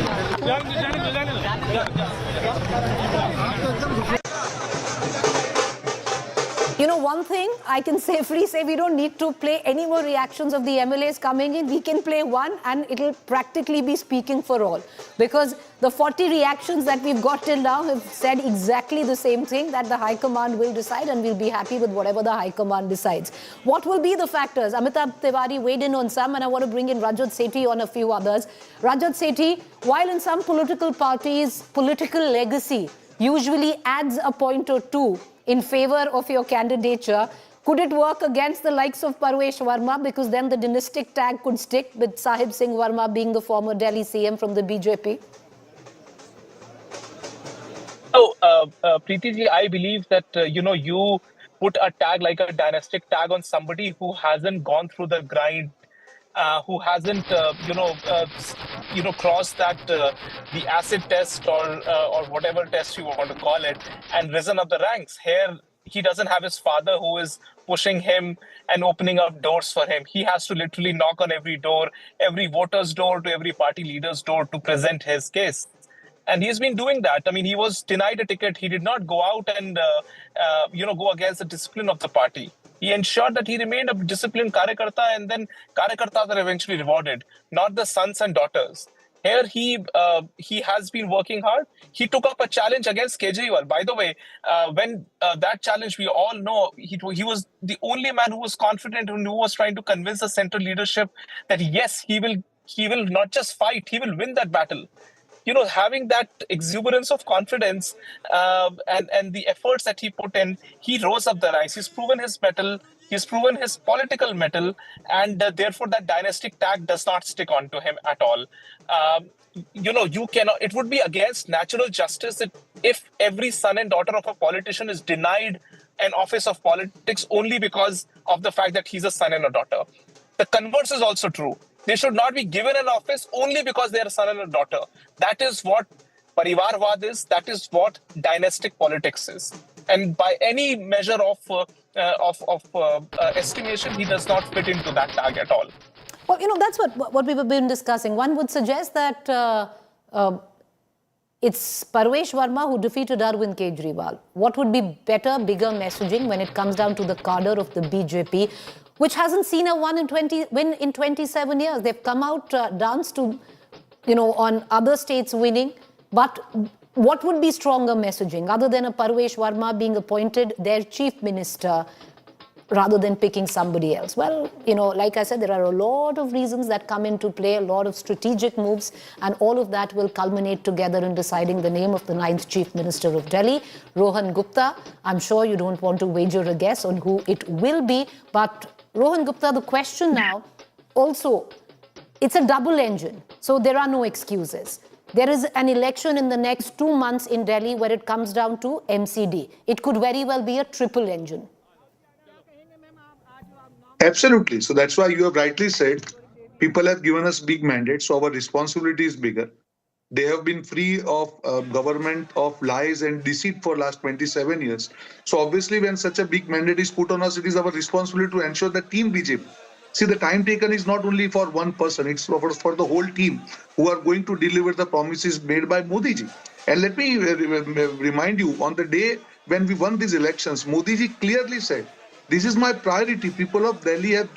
You know, one thing I can safely say, we don't need to play any more reactions of the MLAs coming in. We can play one and it'll practically be speaking for all. Because the 40 reactions that we've got till now have said exactly the same thing, that the High Command will decide and we'll be happy with whatever the High Command decides. What will be the factors? Amitabh Tiwari weighed in on some, and I want to bring in Rajat Sethi on a few others. Rajat Sethi, while in some political parties, political legacy usually adds a point or two in favor of your candidature, could it work against the likes of Parvesh Verma, because then the dynastic tag could stick with Sahib Singh Verma being the former Delhi CM from the BJP? So, Preeti ji, I believe that, you put a tag like a dynastic tag on somebody who hasn't gone through the grind, who hasn't, crossed that the acid test or whatever test you want to call it, and risen up the ranks. Here, he doesn't have his father who is pushing him and opening up doors for him. He has to literally knock on every door, every voter's door, to every party leader's door to present his case. And he's been doing that. I mean, he was denied a ticket. He did not go out and, go against the discipline of the party. He ensured that he remained a disciplined Karyakarta, and then Karyakartas are eventually rewarded, not the sons and daughters. Here, he has been working hard. He took up a challenge against Kejriwal. By the way, when that challenge, we all know, he was the only man who was confident and who was trying to convince the central leadership that, yes, he will not just fight, he will win that battle. Having that exuberance of confidence and the efforts that he put in, he rose up the ranks. He's proven his mettle. He's proven his political mettle, and therefore that dynastic tag does not stick onto him at all. You cannot. It would be against natural justice that if every son and daughter of a politician is denied an office of politics only because of the fact that he's a son and a daughter. The converse is also true. They should not be given an office only because they are a son and a daughter. That is what Parivarvad is. That is what dynastic politics is. And by any measure of estimation, he does not fit into that tag at all. Well, that's what we've been discussing. One would suggest that it's Parvesh Verma who defeated Arvind Kejriwal. What would be better, bigger messaging when it comes down to the cadre of the BJP, which hasn't seen a win in 27 years. They've come out, danced to, on other states winning. But what would be stronger messaging other than a Parvesh Verma being appointed their chief minister rather than picking somebody else? Well, like I said, there are a lot of reasons that come into play, a lot of strategic moves, and all of that will culminate together in deciding the name of the 9th Chief Minister of Delhi, Rohan Gupta. I'm sure you don't want to wager a guess on who it will be, but Rohan Gupta, the question now, also, it's a double engine, so there are no excuses. There is an election in the next 2 months in Delhi where it comes down to MCD. It could very well be a triple engine. Absolutely. So that's why you have rightly said, people have given us big mandates, so our responsibility is bigger. They have been free of government of lies and deceit for last 27 years. So obviously when such a big mandate is put on us, it is our responsibility to ensure that team BJP. See, the time taken is not only for one person, it's for the whole team who are going to deliver the promises made by Modi ji. And let me remind you, on the day when we won these elections, Modi ji clearly said, this is my priority. People of Delhi have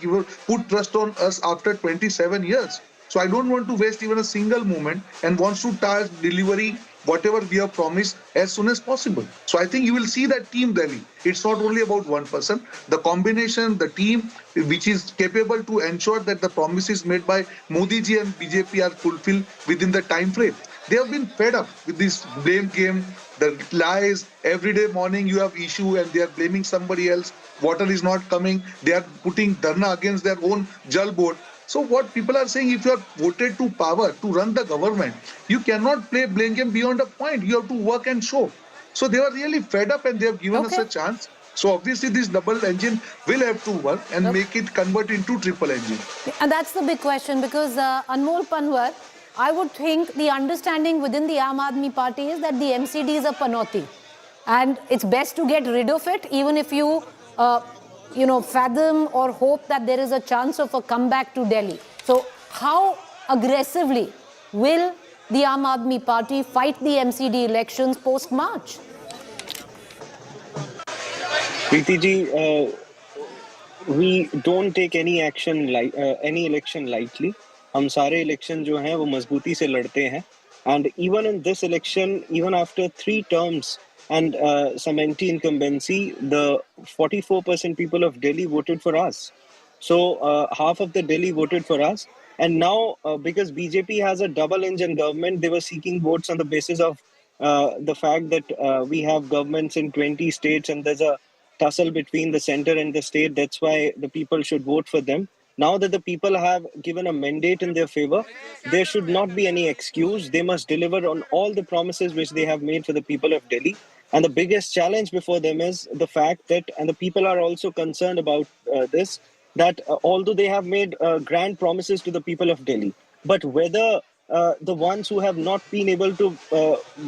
put trust on us after 27 years. So I don't want to waste even a single moment and wants to start delivery whatever we have promised as soon as possible. So I think you will see that team Delhi. It's not only about one person. The combination, the team which is capable to ensure that the promises made by Modi ji and BJP are fulfilled within the time frame. They have been fed up with this blame game, the lies. Every day morning you have issue and they are blaming somebody else. Water is not coming. They are putting dharna against their own Jal board. So what people are saying, if you are voted to power to run the government, you cannot play blame game beyond a point. You have to work and show. So they were really fed up and they have given us a chance. So obviously this double engine will have to work and make it convert into triple engine. And that's the big question, because Anmol Panwar, I would think the understanding within the Aam Aadmi Party is that the MCD is a panoti. And it's best to get rid of it, even if you fathom or hope that there is a chance of a comeback to Delhi. So how aggressively will the Aam Aadmi Party fight the MCD elections post-March? Preeti ji, we don't take any action any election lightly. हम सारे election जो हैं वो मजबूती से लड़ते हैं. And even in this election, even after 3 terms and some anti-incumbency, the 44% people of Delhi voted for us. So half of the Delhi voted for us. And now, because BJP has a double-engine government, they were seeking votes on the basis of the fact that we have governments in 20 states and there's a tussle between the center and the state. That's why the people should vote for them. Now that the people have given a mandate in their favor, there should not be any excuse. They must deliver on all the promises which they have made for the people of Delhi. And the biggest challenge before them is the fact that, and the people are also concerned about this, that although they have made grand promises to the people of Delhi, but whether the ones who have not been able to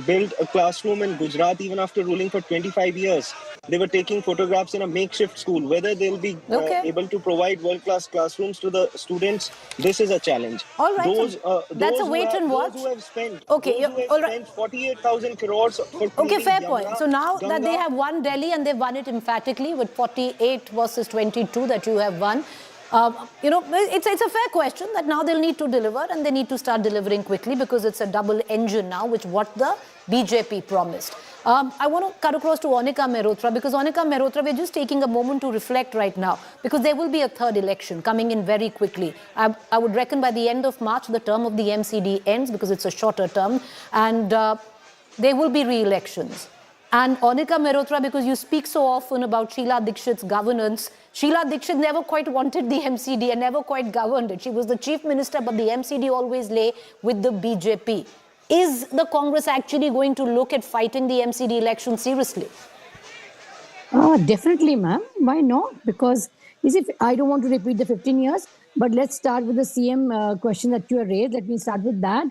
build a classroom in Gujarat even after ruling for 25 years, they were taking photographs in a makeshift school, whether they'll be able to provide world-class classrooms to the students, this is a challenge. All right, that's a wait and watch. Those who have spent, okay, all right. 48,000 crores for okay, fair point. So now that they have won Delhi and they've won it emphatically with 48 versus 22 that you have won, it's a fair question that now they'll need to deliver, and they need to start delivering quickly because it's a double engine now, which what the BJP promised. I want to cut across to Anika Mehrotra, because Anika Mehrotra, we're just taking a moment to reflect right now, because there will be a third election coming in very quickly. I would reckon by the end of March, the term of the MCD ends because it's a shorter term, and there will be re-elections. And Anika Mehrotra, because you speak so often about Sheila Dikshit's governance, Sheila Dikshit never quite wanted the MCD and never quite governed it. She was the chief minister, but the MCD always lay with the BJP. Is the Congress actually going to look at fighting the MCD election seriously? Definitely, ma'am. Why not? Because I don't want to repeat the 15 years, but let's start with the CM question that you have raised. Let me start with that.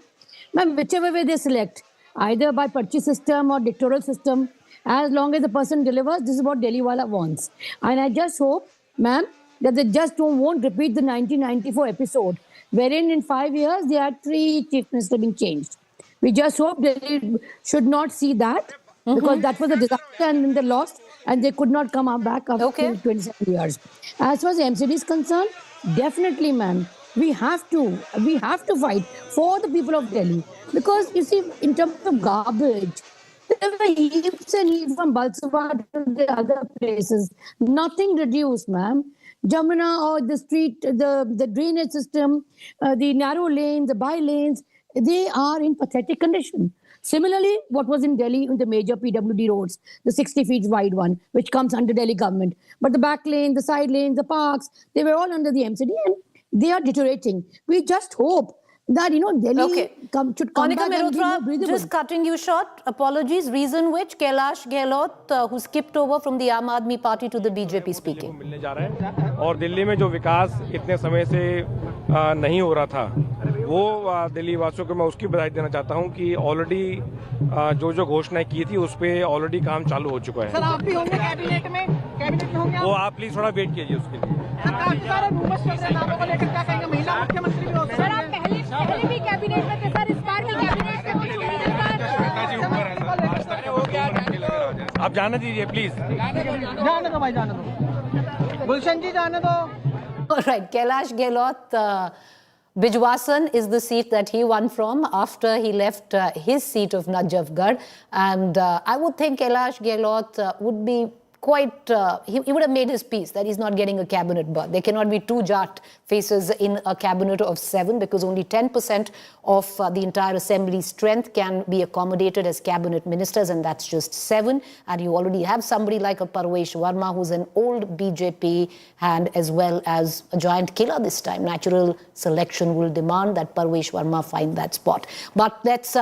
Ma'am, whichever way they select, either by purchase system or dictatorial system, as long as the person delivers, this is what Delhiwala wants. And I just hope, ma'am, that they just won't repeat the 1994 episode, wherein in 5 years, there are 3 chief ministers being changed. We just hope Delhi should not see that, because that was a disaster and then they lost and they could not come back after 27 years. As far as MCD is concerned, definitely, ma'am, we have to fight for the people of Delhi. Because you see, in terms of garbage, there were heaps and heaps from Balsava to the other places. Nothing reduced, ma'am. Jamuna or the street, the drainage system, the narrow lanes, the by lanes, they are in pathetic condition. Similarly, what was in Delhi in the major PWD roads, the 60 feet wide one, which comes under Delhi government. But the back lane, the side lanes, the parks, they were all under the MCD and they are deteriorating. We just hope that, Delhi should come back and be more breathable. Just cutting you short, apologies. Reason which Kailash Gehlot, who skipped over from the Aam Aadmi Party to the BJP, speaking. मिलने जा रहा है और दिल्ली में जो विकास इतने समय से नहीं हो रहा था, वो दिल्ली वासियों को मैं उसकी बधाई देना चाहता हूं कि ऑलरेडी जो घोषणाएं की थी उस पे ऑलरेडी काम चालू हो चुका है। सर, आप भी होंगे कैबिनेट में होंगे वो आप प्लीज थोड़ा वेट कीजिए उसके लिए। सर, आप पहले भी कैबिनेट में थे सर, इस बार भी कैबिनेट में आप जाने दीजिए प्लीज। जाने दो भाई, जाने दो। गुलशन जी, जाने दो। All right, Kailash Gehlot, Bijwasan is the seat that he won from after he left his seat of Najafgarh. And I would think Kailash Gehlot would be quite, he would have made his peace that he's not getting a cabinet berth. There cannot be 2 Jat faces in a cabinet of 7 because only 10% of the entire assembly's strength can be accommodated as cabinet ministers, and that's just 7. And you already have somebody like a Parvesh Verma, who's an old BJP hand as well as a giant killer this time. Natural selection will demand that Parvesh Verma find that spot. But let's,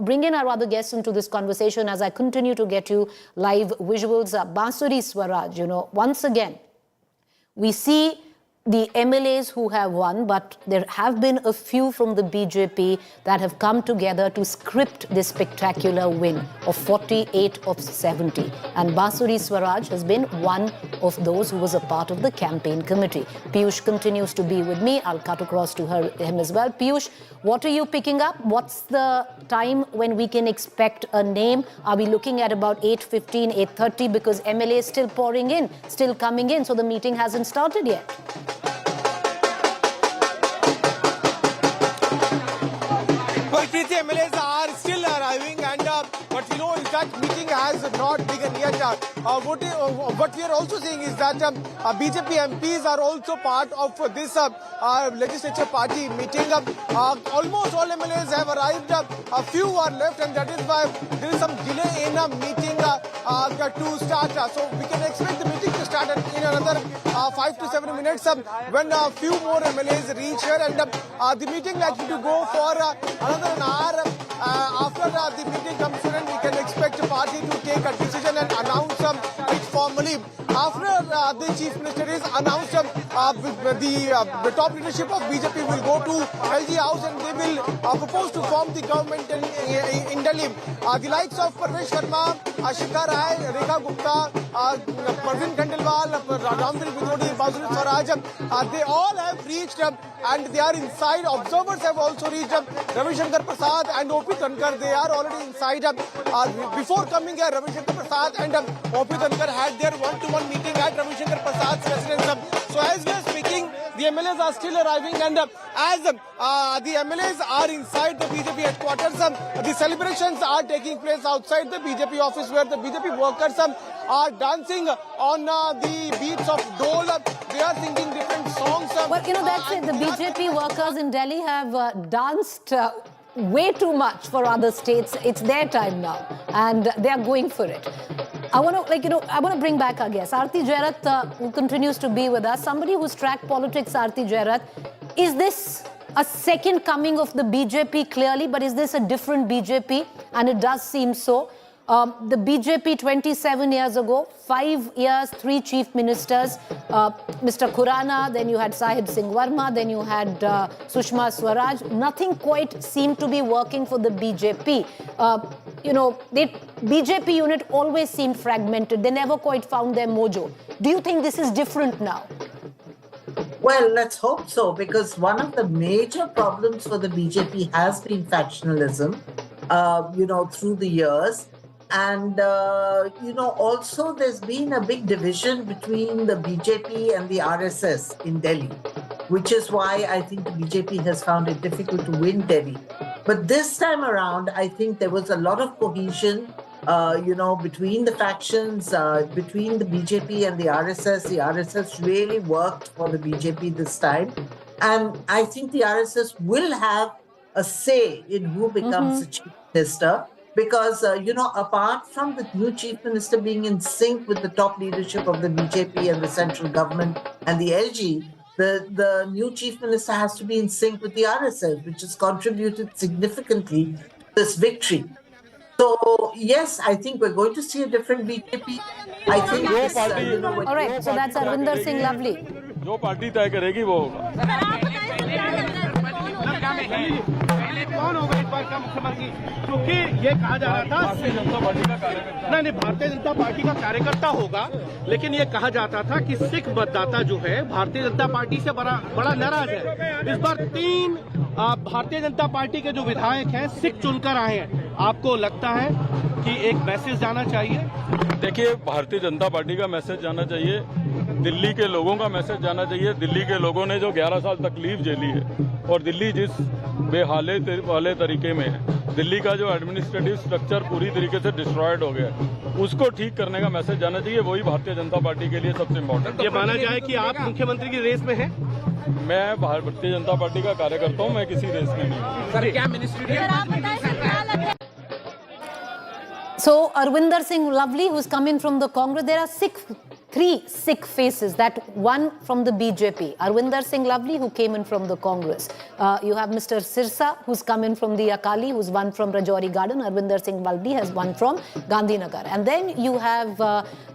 bring in our other guests into this conversation as I continue to get you live visuals. Bansuri Swaraj, once again, we see the MLAs who have won, but there have been a few from the BJP that have come together to script this spectacular win of 48 of 70. And Bansuri Swaraj has been one of those who was a part of the campaign committee. Piyush continues to be with me. I'll cut across to him as well. Piyush, what are you picking up? What's the time when we can expect a name? Are we looking at about 8:15, 8:30? Because MLA is still pouring in, still coming in, so the meeting hasn't started yet. MLAs are still arriving, and what we know is that meeting has not begun yet. What we are also seeing is that BJP MPs are also part of this legislature party meeting. Almost all MLAs have arrived. A few are left, and that is why there is some delay in a meeting to start. So we can expect the meeting to start in another 5 to 7 minutes when a few more MLAs reach here, and the meeting likely to go for another hour. After the meeting comes in, we can expect the party to take a decision can announce it formally. After the Chief Minister is announced, the top leadership of BJP will go to LG House and they will propose to form the government in Delhi. The likes of Parvesh Sharma, Ashika Rai, Rekha Gupta, Parveen Khandelwal, Ramdil Bidodi, Basuri Swaraj, they all have reached and they are inside. Observers have also reached. Ravi Shankar Prasad and O.P. Thankar, they are already inside. Before coming here, Ravi Shankar Prasad and O.P. Thankar had their one-to-one meeting at Ravi Shankar Prasad's residence. So as we are speaking, the MLAs are still arriving, and as the MLAs are inside the BJP headquarters, the celebrations are taking place outside the BJP office, where the BJP workers are dancing on the beats of dole. They are singing different songs. Well, you know, that's it. The BJP workers in Delhi have danced way too much for other states. It's their time now, and they are going for it. I want to bring back our guest, Aarti Jairat, who continues to be with us. Somebody who's tracked politics, Aarti Jairat. Is this a second coming of the BJP, clearly, but is this a different BJP? And it does seem so. The BJP 27 years ago, 5 years, 3 chief ministers, Mr. Khurana, then you had Sahib Singh Verma, then you had Sushma Swaraj. Nothing quite seemed to be working for the BJP. The BJP unit always seemed fragmented. They never quite found their mojo. Do you think this is different now? Well, let's hope so, because one of the major problems for the BJP has been factionalism, through the years. And, also there's been a big division between the BJP and the RSS in Delhi, which is why I think the BJP has found it difficult to win Delhi. But this time around, I think there was a lot of cohesion, between the factions, between the BJP and the RSS. The RSS really worked for the BJP this time. And I think the RSS will have a say in who becomes the chief minister. Because, apart from the new chief minister being in sync with the top leadership of the BJP and the central government and the LG, the new chief minister has to be in sync with the RSS, which has contributed significantly to this victory. So, yes, I think we're going to see a different BJP. I think this, all right, so that's Arvinder Singh Lovely. जो party तय करेगी वो कौन होगा इस बार का मुख्यमंत्री, क्योंकि ये कहा जा रहा था भारतीय जनता पार्टी का कार्यकर्ता होगा, लेकिन ये कहा जाता था कि सिख मतदाता जो है भारतीय जनता पार्टी से बड़ा नाराज है। इस बार 3 भारतीय जनता पार्टी के जो विधायक हैं सिख चुनकर आए हैं। आपको लगता है कि एक मैसेज जाना चाहिए? देखिए, भारतीय जनता पार्टी का मैसेज जाना चाहिए, दिल्ली के लोगों का मैसेज जाना चाहिए। दिल्ली के लोगों ने जो 11 साल तकलीफ झेली है और दिल्ली जिस बेहाले वाले तरीके में है, दिल्ली का जो एडमिनिस्ट्रेटिव स्ट्रक्चर पूरी तरीके से डिस्ट्रॉयड हो गया, उसको ठीक करने का मैसेज जाना चाहिए। वही भारतीय जनता पार्टी के लिए सबसे इम्पोर्टेंट। ये माना जाए कि आप मुख्यमंत्री की रेस में हैं? मैं भारतीय जनता पार्टी का कार्यकर्ता हूँ, मैं किसी रेस में नहीं हूँ। सर, क्या ministry? So, Arvinder Singh Lovely, who's come in from the Congress, there are 3 Sikh faces, that one from the BJP. Arvinder Singh Lovely, who came in from the Congress. You have Mr. Sirsa, who's come in from the Akali, who's won from Rajouri Garden. Arvinder Singh Lovely has won from Gandhinagar. And then you have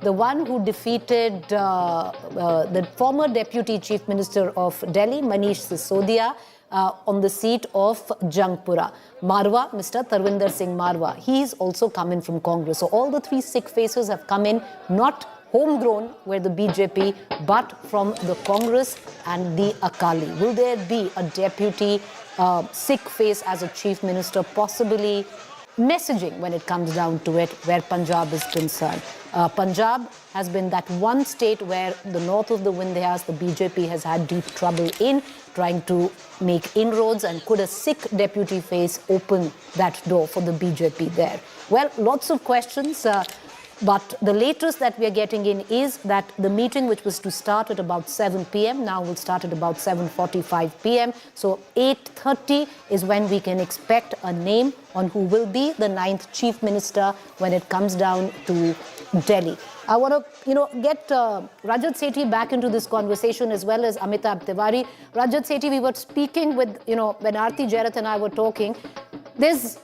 the one who defeated the former Deputy Chief Minister of Delhi, Manish Sisodia, on the seat of Jangpura. Marwa, Mr. Tarvinder Singh Marwa, he's also come in from Congress. So all the 3 Sikh faces have come in, not homegrown where the BJP, but from the Congress and the Akali. Will there be a deputy Sikh face as a chief minister, possibly messaging when it comes down to it, where Punjab is concerned? Punjab has been that one state where the north of the Vindhyas, the BJP has had deep trouble in trying to make inroads, and could a Sikh deputy face open that door for the BJP there? Well, lots of questions. But the latest that we are getting in is that the meeting, which was to start at about 7 p.m, now will start at about 7:45 p.m. So 8:30 is when we can expect a name on who will be the 9th chief minister when it comes down to Delhi. I want to, get Rajat Sethi back into this conversation, as well as Amitabh Tiwari. Rajat Sethi, we were speaking with, when Aarti Jairat and I were talking, there's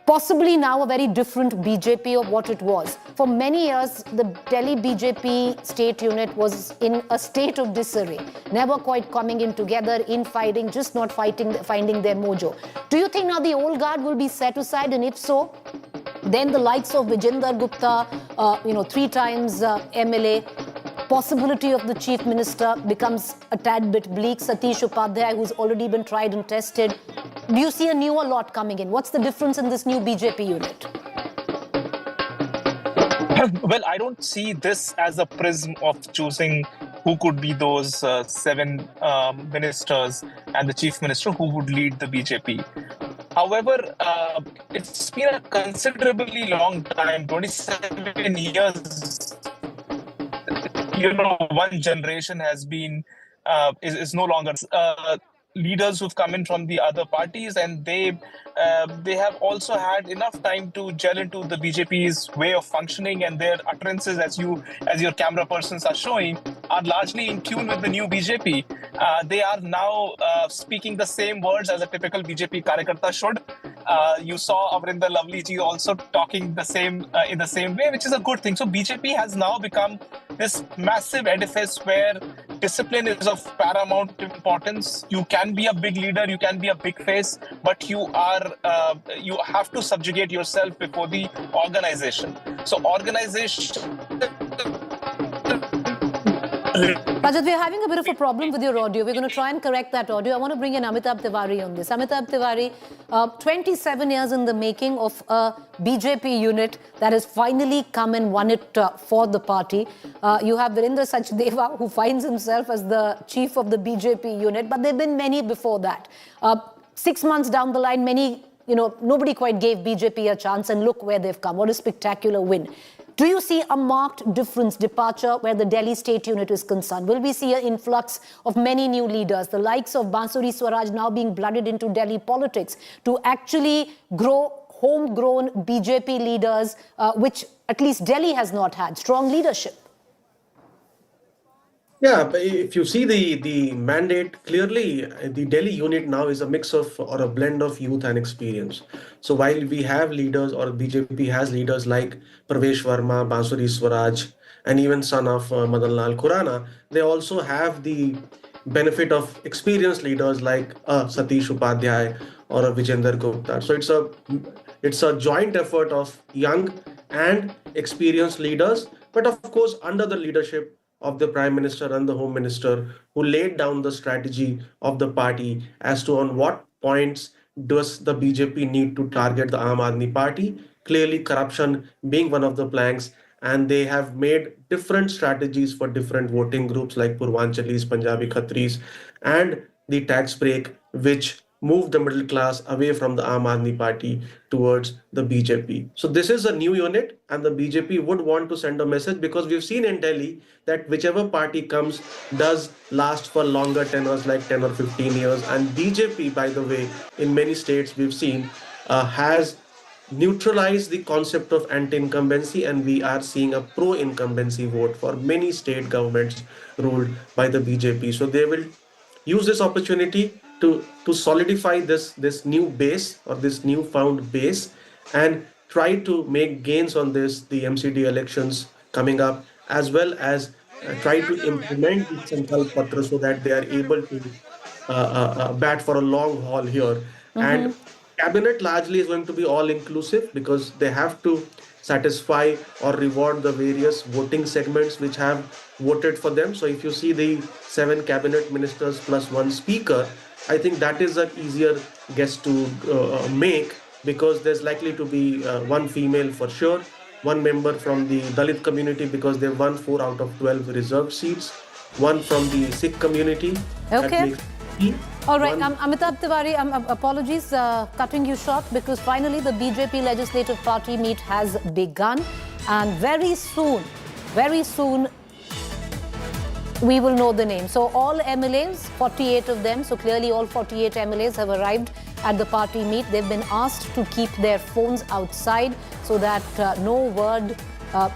possibly now a very different BJP of what it was. For many years, the Delhi BJP state unit was in a state of disarray, never quite coming in together, infighting, just not finding their mojo. Do you think now the old guard will be set aside? And if so, then the likes of Vijender Gupta, 3 times MLA, possibility of the chief minister becomes a tad bit bleak. Satish Upadhyay, who's already been tried and tested. Do you see a newer lot coming in? What's the difference in this new BJP unit? Well, I don't see this as a prism of choosing who could be those 7 ministers and the chief minister who would lead the BJP. However, it's been a considerably long time, 27 years. One generation has been, is no longer leaders who've come in from the other parties, and they have also had enough time to gel into the BJP's way of functioning, and their utterances, as your camera persons are showing, are largely in tune with the new BJP. They are now speaking the same words as a typical BJP Karyakarta should. You saw Amrinder Lovely ji also talking the same in the same way, which is a good thing. So BJP has now become this massive edifice where discipline is of paramount importance. You can be a big leader, you can be a big face, but you have to subjugate yourself before the organization. So organization. Rajat, we're having a bit of a problem with your audio. We're going to try and correct that audio. I want to bring in Amitabh Tiwari on this. Amitabh Tiwari, 27 years in the making of a BJP unit that has finally come and won it for the party. You have Virendra Sachdeva, who finds himself as the chief of the BJP unit, but there have been many before that. 6 months down the line, nobody quite gave BJP a chance, and look where they've come. What a spectacular win. Do you see a marked departure where the Delhi state unit is concerned? Will we see an influx of many new leaders, the likes of Bansuri Swaraj now being blooded into Delhi politics to actually grow homegrown BJP leaders, which at least Delhi has not had, strong leadership? Yeah, but if you see the mandate, clearly the Delhi unit now is a mix of or a blend of youth and experience. So while we have leaders, or BJP has leaders like Pravesh Verma, Bansuri Swaraj, and even son of Madan Lal Khurana, they also have the benefit of experienced leaders like Satish Upadhyay or a Vijender Gupta. So it's a joint effort of young and experienced leaders, but of course under the leadership of the Prime Minister and the Home Minister, who laid down the strategy of the party as to on what points does the BJP need to target the Aam Aadmi Party, clearly corruption being one of the planks, and they have made different strategies for different voting groups like Purvanchalis, Punjabi Khatris, and the tax break, which moved the middle class away from the Aam Aadmi Party towards the BJP. So this is a new unit, and the BJP would want to send a message, because we've seen in Delhi that whichever party comes does last for longer tenures, like 10 or 15 years. And BJP, by the way, in many states we've seen has neutralized the concept of anti-incumbency, and we are seeing a pro-incumbency vote for many state governments ruled by the BJP. So they will use this opportunity to solidify this new base, or this newfound base, and try to make gains on the MCD elections coming up, as well as try to implement the Sankalp Patra so that they are able to bat for a long haul here. And cabinet largely is going to be all inclusive, because they have to satisfy or reward the various voting segments which have voted for them. So if you see the 7 cabinet ministers plus 1 speaker, I think that is an easier guess to make, because there's likely to be 1 female for sure, 1 member from the Dalit community, because they've won 4 out of 12 reserved seats, 1 from the Sikh community. Okay. All right, Amitabh Tiwari, apologies cutting you short, because finally the BJP Legislative Party meet has begun, and very soon, we will know the name. So all MLAs, 48 of them, so clearly all 48 MLAs have arrived at the party meet. They've been asked to keep their phones outside so that no word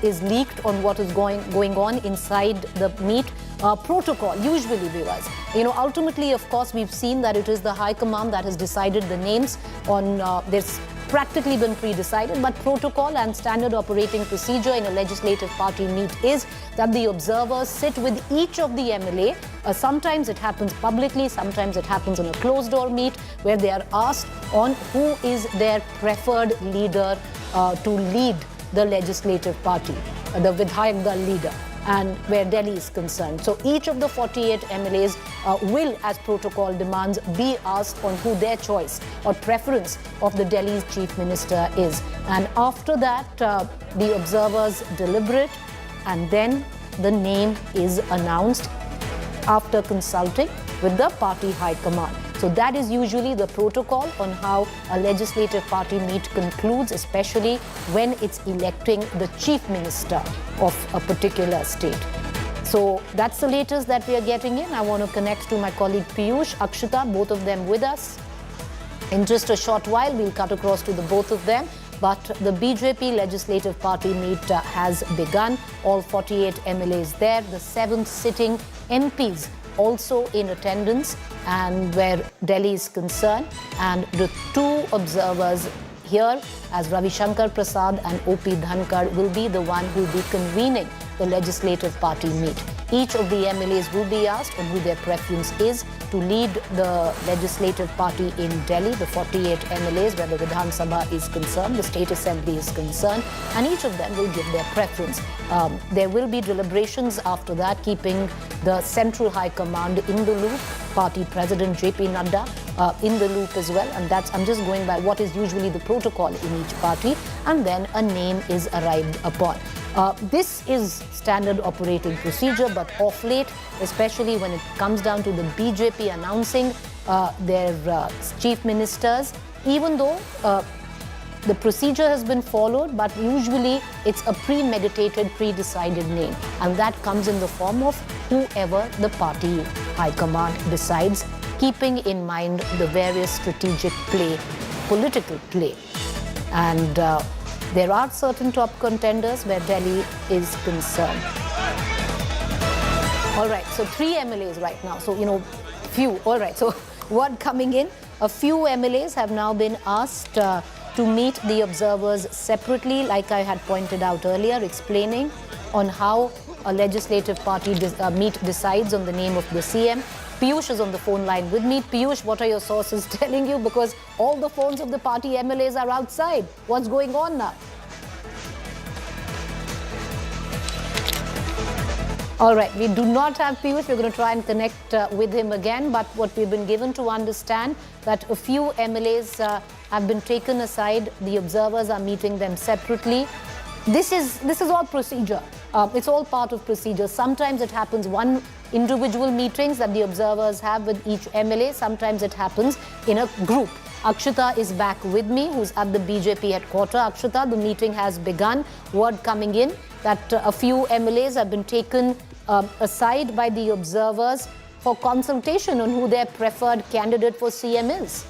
is leaked on what is going on inside the meet. Protocol, usually, viewers. Ultimately, of course, we've seen that it is the High Command that has decided the names on this practically been pre-decided, but protocol and standard operating procedure in a legislative party meet is that the observers sit with each of the MLA. Sometimes it happens publicly, sometimes it happens in a closed-door meet where they are asked on who is their preferred leader to lead the legislative party, the Vidhayak Dal leader, and where Delhi is concerned. So each of the 48 MLAs will, as protocol demands, be asked on who their choice or preference of the Delhi's chief minister is. And after that, the observers deliberate, and then the name is announced after consulting with the party high command. So that is usually the protocol on how a legislative party meet concludes, especially when it's electing the chief minister of a particular state. So that's the latest that we are getting in. I want to connect to my colleague Piyush, Akshita, both of them with us. In just a short while, we'll cut across to the both of them. But the BJP Legislative Party meet has begun. All 48 MLAs there, the 7 sitting MPs also in attendance, and where Delhi is concerned, and the 2 observers here as Ravi Shankar Prasad and O.P. Dhankar will be the one who will be convening the legislative party meet. Each of the MLAs will be asked on who their preference is to lead the legislative party in Delhi, the 48 MLAs where the Vidhan Sabha is concerned, the State Assembly is concerned, and each of them will give their preference. There will be deliberations after that, keeping the Central High Command in the loop, Party President J.P. Nadda in the loop as well, and that's, I'm just going by what is usually the protocol in each party, and then a name is arrived upon. This is standard operating procedure, but of late, especially when it comes down to the BJP announcing their chief ministers, even though the procedure has been followed, but usually it's a premeditated, pre-decided name, and that comes in the form of whoever the party high command decides, keeping in mind the various strategic play, political play. And there are certain top contenders where Delhi is concerned. All right, so 3 MLAs right now. So, few. All right, so word coming in. A few MLAs have now been asked to meet the observers separately, like I had pointed out earlier, explaining on how a legislative party meet decides on the name of the CM. Piyush is on the phone line with me. Piyush, what are your sources telling you? Because all the phones of the party MLAs are outside. What's going on now? All right, we do not have Piyush. We're going to try and connect with him again. But what we've been given to understand that a few MLAs have been taken aside. The observers are meeting them separately. This is all procedure. It's all part of procedure. Sometimes it happens one individual meetings that the observers have with each MLA. Sometimes it happens in a group. Akshita is back with me, who's at the BJP headquarters. Akshita, the meeting has begun. Word coming in that a few MLAs have been taken aside by the observers for consultation on who their preferred candidate for CM is.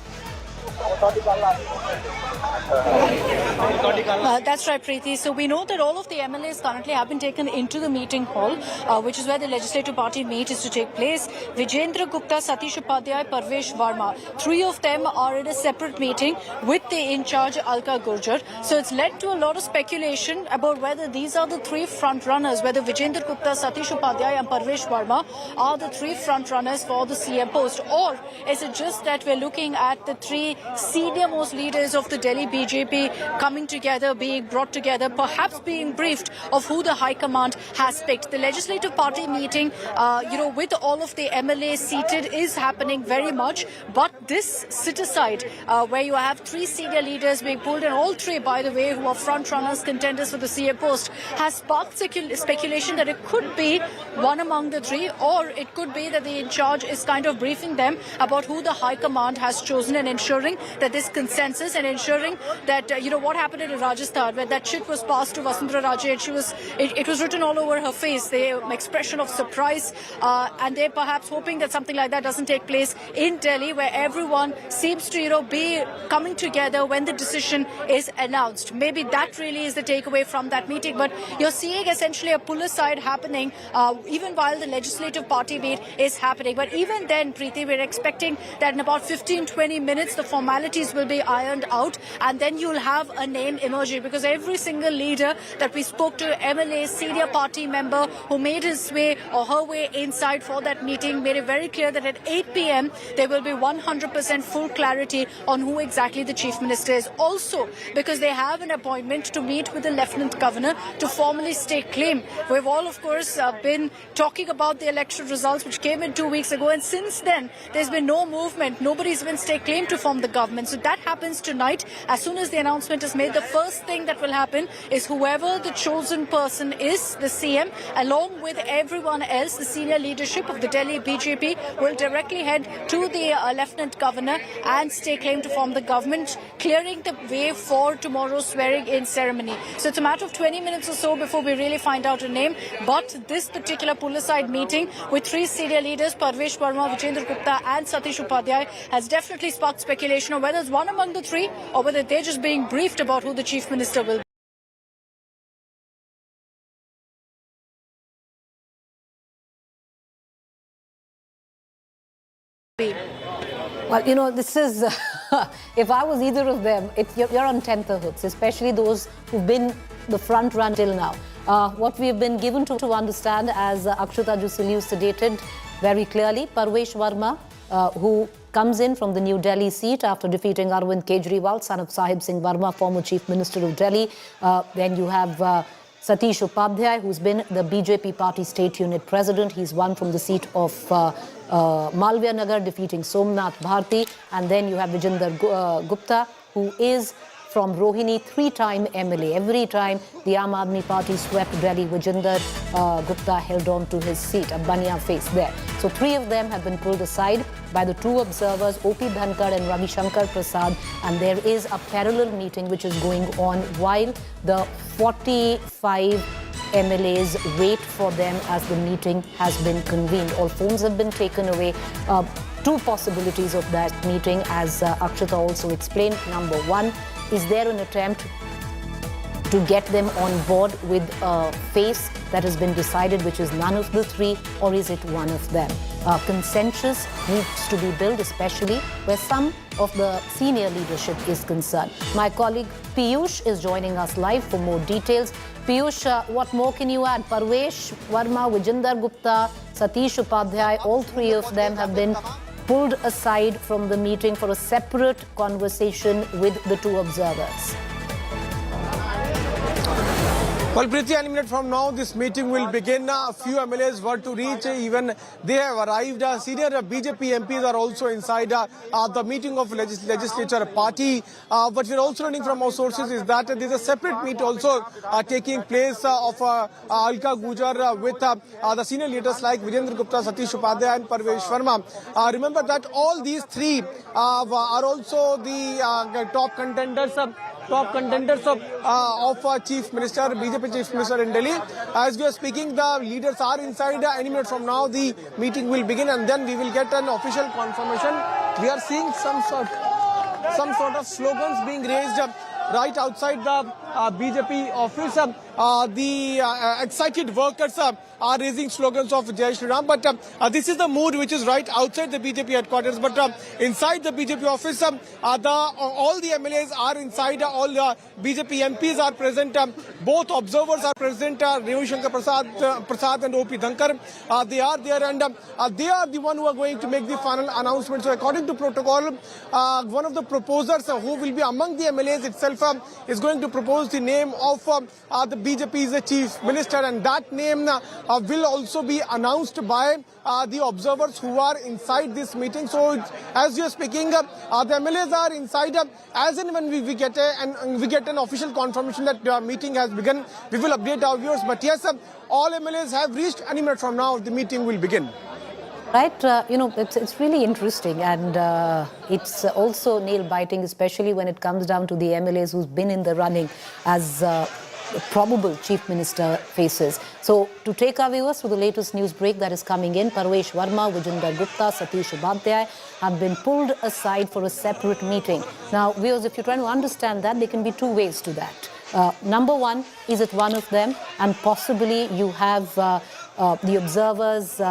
That's right, Preeti. So we know that all of the MLAs currently have been taken into the meeting hall, which is where the legislative party meet is to take place. Vijendra Gupta, Satish Upadhyay, Parvesh Varma. 3 of them are in a separate meeting with the in-charge Alka Gurjar. So it's led to a lot of speculation about whether these are the 3 front runners, whether Vijendra Gupta, Satish Upadhyay and Parvesh Varma are the 3 front runners for the CM post. Or is it just that we're looking at the 3 senior most leaders of the Delhi BJP coming together, being brought together, perhaps being briefed of who the high command has picked? The legislative party meeting, with all of the MLAs seated is happening very much, but this sit-aside where you have 3 senior leaders being pulled, and all 3, by the way, who are front runners, contenders for the CM post, has sparked speculation that it could be one among the 3, or it could be that the in-charge is kind of briefing them about who the high command has chosen and ensuring that this consensus, and ensuring that, what happened in Rajasthan, where that chit was passed to Vasundhara Raje, and it was written all over her face, the expression of surprise, and they're perhaps hoping that something like that doesn't take place in Delhi, where everyone seems to, be coming together when the decision is announced. Maybe that really is the takeaway from that meeting, but you're seeing essentially a pull-aside happening, even while the legislative party meet is happening. But even then, Preeti, we're expecting that in about 15-20 minutes, the formality formalities will be ironed out, and then you'll have a name emerging, because every single leader that we spoke to, MLA, senior party member who made his way or her way inside for that meeting, made it very clear that at 8 p.m. there will be 100% full clarity on who exactly the Chief Minister is. Also, because they have an appointment to meet with the Lieutenant Governor to formally stake claim. We've all, of course, been talking about the election results, which came in 2 weeks ago, and since then there's been no movement. Nobody's even staked claim to form the government. So that happens tonight. As soon as the announcement is made, the first thing that will happen is whoever the chosen person is, the CM, along with everyone else, the senior leadership of the Delhi BJP, will directly head to the Lieutenant Governor and stake claim to form the government, clearing the way for tomorrow's swearing-in ceremony. So it's a matter of 20 minutes or so before we really find out a name. But this particular pull-aside meeting with three senior leaders, Parvesh Verma, Vijendra Gupta and Satish Upadhyay, has definitely sparked speculation on whether it's one among the three or whether they're just being briefed about who the Chief Minister will be. Well, you know, this is, if I was either of them, you're on tenterhooks, especially those who've been the front run till now. What we've been given to understand, as Akshata Jusiliu stated very clearly, Parvesh Verma, who comes in from the New Delhi seat after defeating Arvind Kejriwal, son of Sahib Singh Verma, former Chief Minister of Delhi. Then you have Satish Upadhyay, who's been the BJP party state unit president. He's won from the seat of Malviya Nagar, defeating Somnath Bharti. And then you have Vijendra Gupta, who is from Rohini, three-time MLA. Every time the Aam Aadmi Party swept Delhi, Vijendra Gupta held on to his seat, a Bania face there. So three of them have been pulled aside by the two observers, O.P. Dhankar and Ravi Shankar Prasad, and there is a parallel meeting which is going on while the 45 MLAs wait for them as the meeting has been convened. All phones have been taken away. Two possibilities of that meeting, as Akshata also explained. Number one, is there an attempt to get them on board with a face that has been decided, which is none of the three, or is it one of them? Consensus needs to be built, especially where some of the senior leadership is concerned. My colleague Piyush is joining us live for more details. Piyush, what more can you add? Parvesh Verma, Vijendra Gupta, Satish Upadhyay, all three of them have been pulled aside from the meeting for a separate conversation with the two observers. Well, Preeti, any minute from now, this meeting will begin. A few MLAs were to reach. Even they have arrived. Senior BJP MPs are also inside the meeting of legislature party. What we're also learning from our sources is that there's a separate meet also taking place of Alka Gujar with the senior leaders like Vijendra Gupta, Satish Upadhyay and Parvesh Verma. Remember that all these three are also the top contenders of Chief Minister, BJP Chief Minister in Delhi. As we are speaking, the leaders are inside. Any minute from now, the meeting will begin, and then we will get an official confirmation. We are seeing some sort of slogans being raised right outside the BJP office. The excited workers are raising slogans of Jai Shri Ram. But this is the mood which is right outside the BJP headquarters. But inside the BJP office, all the MLAs are inside. All the BJP MPs are present. Both observers are present. Ravi Shankar Prasad and O.P. Dhankar. They are there, and they are the one who are going to make the final announcement. So according to protocol, one of the proposers who will be among the MLAs itself is going to propose the name of the BJP's Chief Minister, and that name will also be announced by the observers who are inside this meeting. So as you are speaking, the MLAs are inside. As and when we get an official confirmation that the meeting has begun, we will update our viewers. But yes, all MLAs have reached. Any minute from now, the meeting will begin. Right, you know, it's really interesting, and it's also nail-biting, especially when it comes down to the MLAs who's been in the running as probable Chief Minister faces. So, to take our viewers through the latest news break that is coming in, Parvesh Verma, Vijendra Gupta, Satish Upadhyay have been pulled aside for a separate meeting. Now, viewers, if you're trying to understand that, there can be two ways to that. Number one, is it one of them? And possibly you have the observers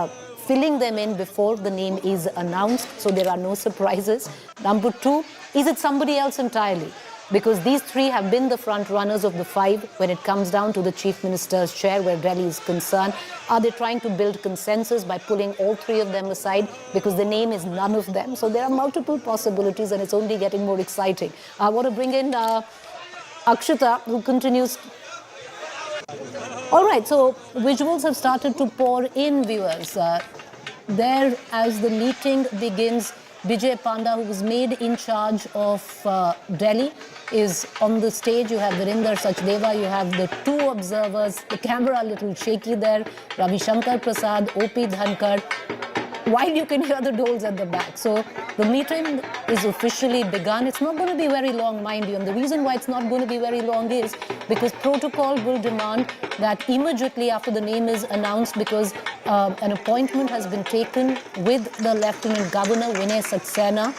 filling them in before the name is announced, so there are no surprises. Number two, is it somebody else entirely? Because these three have been the front runners of the five when it comes down to the Chief Minister's chair where Delhi is concerned. Are they trying to build consensus by pulling all three of them aside? Because the name is none of them. So there are multiple possibilities and it's only getting more exciting. I want to bring in Akshita, who continues. All right, so visuals have started to pour in, viewers. There, as the meeting begins, Vijay Panda, who was made in charge of Delhi, is on the stage. You have Virender Sachdeva, you have the two observers, the camera a little shaky there, Ravi Shankar Prasad, O.P. Dhankar, while you can hear the dolls at the back. So the meeting is officially begun. It's not going to be very long, mind you. And the reason why it's not going to be very long is because protocol will demand that immediately after the name is announced, because an appointment has been taken with the Lieutenant Governor, Vinay Saxena,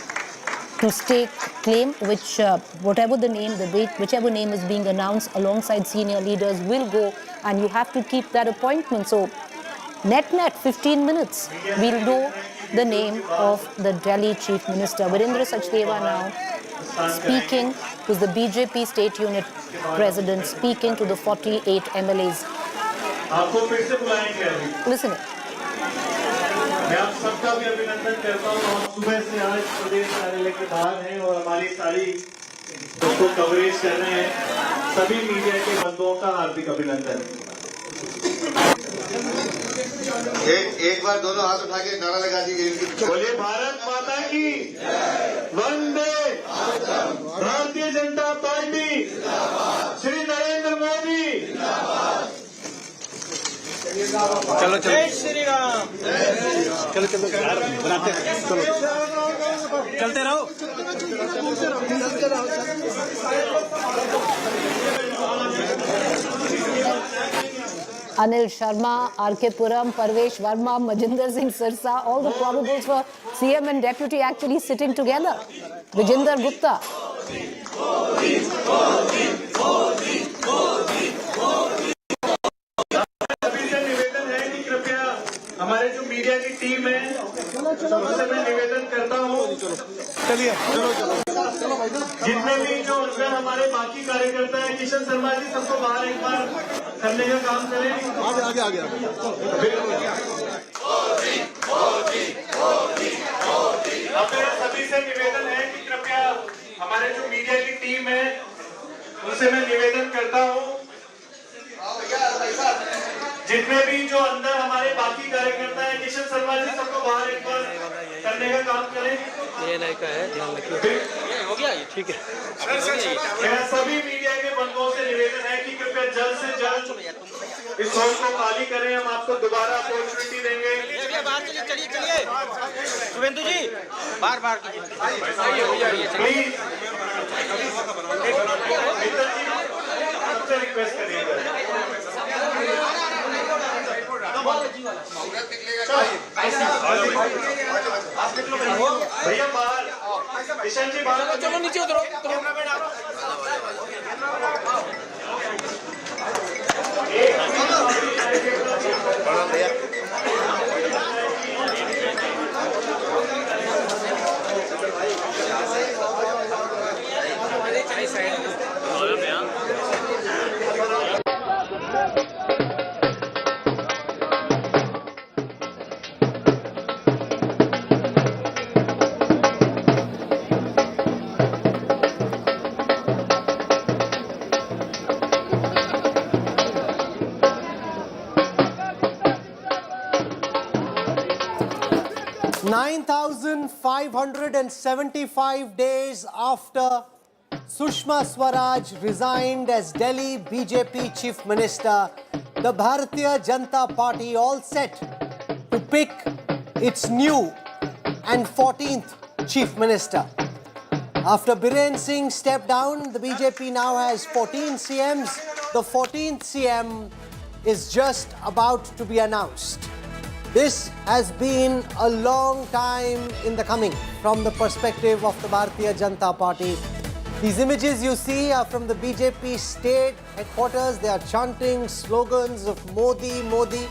to stake claim, which whatever the name, whichever name is being announced alongside senior leaders will go, and you have to keep that appointment. So net 15 minutes, we'll know the name of the Delhi Chief Minister. Virender Sachdeva now speaking, who's the BJP State Unit President, speaking to the 48 MLAs. Listen. मैं आप सबका भी अभिनंदन करता हूँ। हम सुबह से आज प्रदेश कार्यालय के बाहर हैं और हमारी सारी उसको कवरेज कर रहे हैं। सभी मीडिया के बंधुओं का हार्दिक अभिनंदन। एक बार दोनों हाथ उठा के नारा लगा दीजिए। बोलिए भारत माता की वंदे भारतीय जनता पार्टी श्री नरेंद्र मोदी। चलो जय श्री राम। चलो बनाते चलो चलते रहो। Anil Sharma, R.K. Puram, Parvesh Verma, Majinder Singh Sirsa, all the probables for CM and Deputy actually sitting together. Vijinder Gupta. हमारे जो मीडिया की टीम है सबसे मैं निवेदन करता हूँ चलिए जितने भी जो अंदर हमारे बाकी कार्यकर्ता हैं किशन शर्मा जी सबको बाहर एक बार करने का काम करें आगे सभी से निवेदन है कि कृपया हमारे जो मीडिया की टीम है उनसे मैं निवेदन करता हूँ जितने भी जो अंदर हमारे बाकी कार्यकर्ता हैं किशन शर्मा जी सबको बाहर एक बार करने का काम करें। ये नहीं का है ध्यान रखिए। हो गया ये ठीक है। मेरा सभी मीडिया के बंधुओं से निवेदन है कि कृपया जल्द से जल्द इस हॉल को खाली करें। हम आपको दोबारा अपॉर्चुनिटी देंगे। चलिए शुभेंदु जी बार प्लीज सबसे रिक्वेस्ट करिएगा। भैया बाहर किशन जी बाहर चलो नीचे उतरो। $9,575 days after Sushma Swaraj resigned as Delhi BJP Chief Minister, the Bharatiya Janata Party all set to pick its new and 14th Chief Minister. After Biren Singh stepped down, the BJP now has 14 CMs. The 14th CM is just about to be announced. This has been a long time in the coming from the perspective of the Bharatiya Janata Party. These images you see are from the BJP state headquarters. They are chanting slogans of Modi, Modi.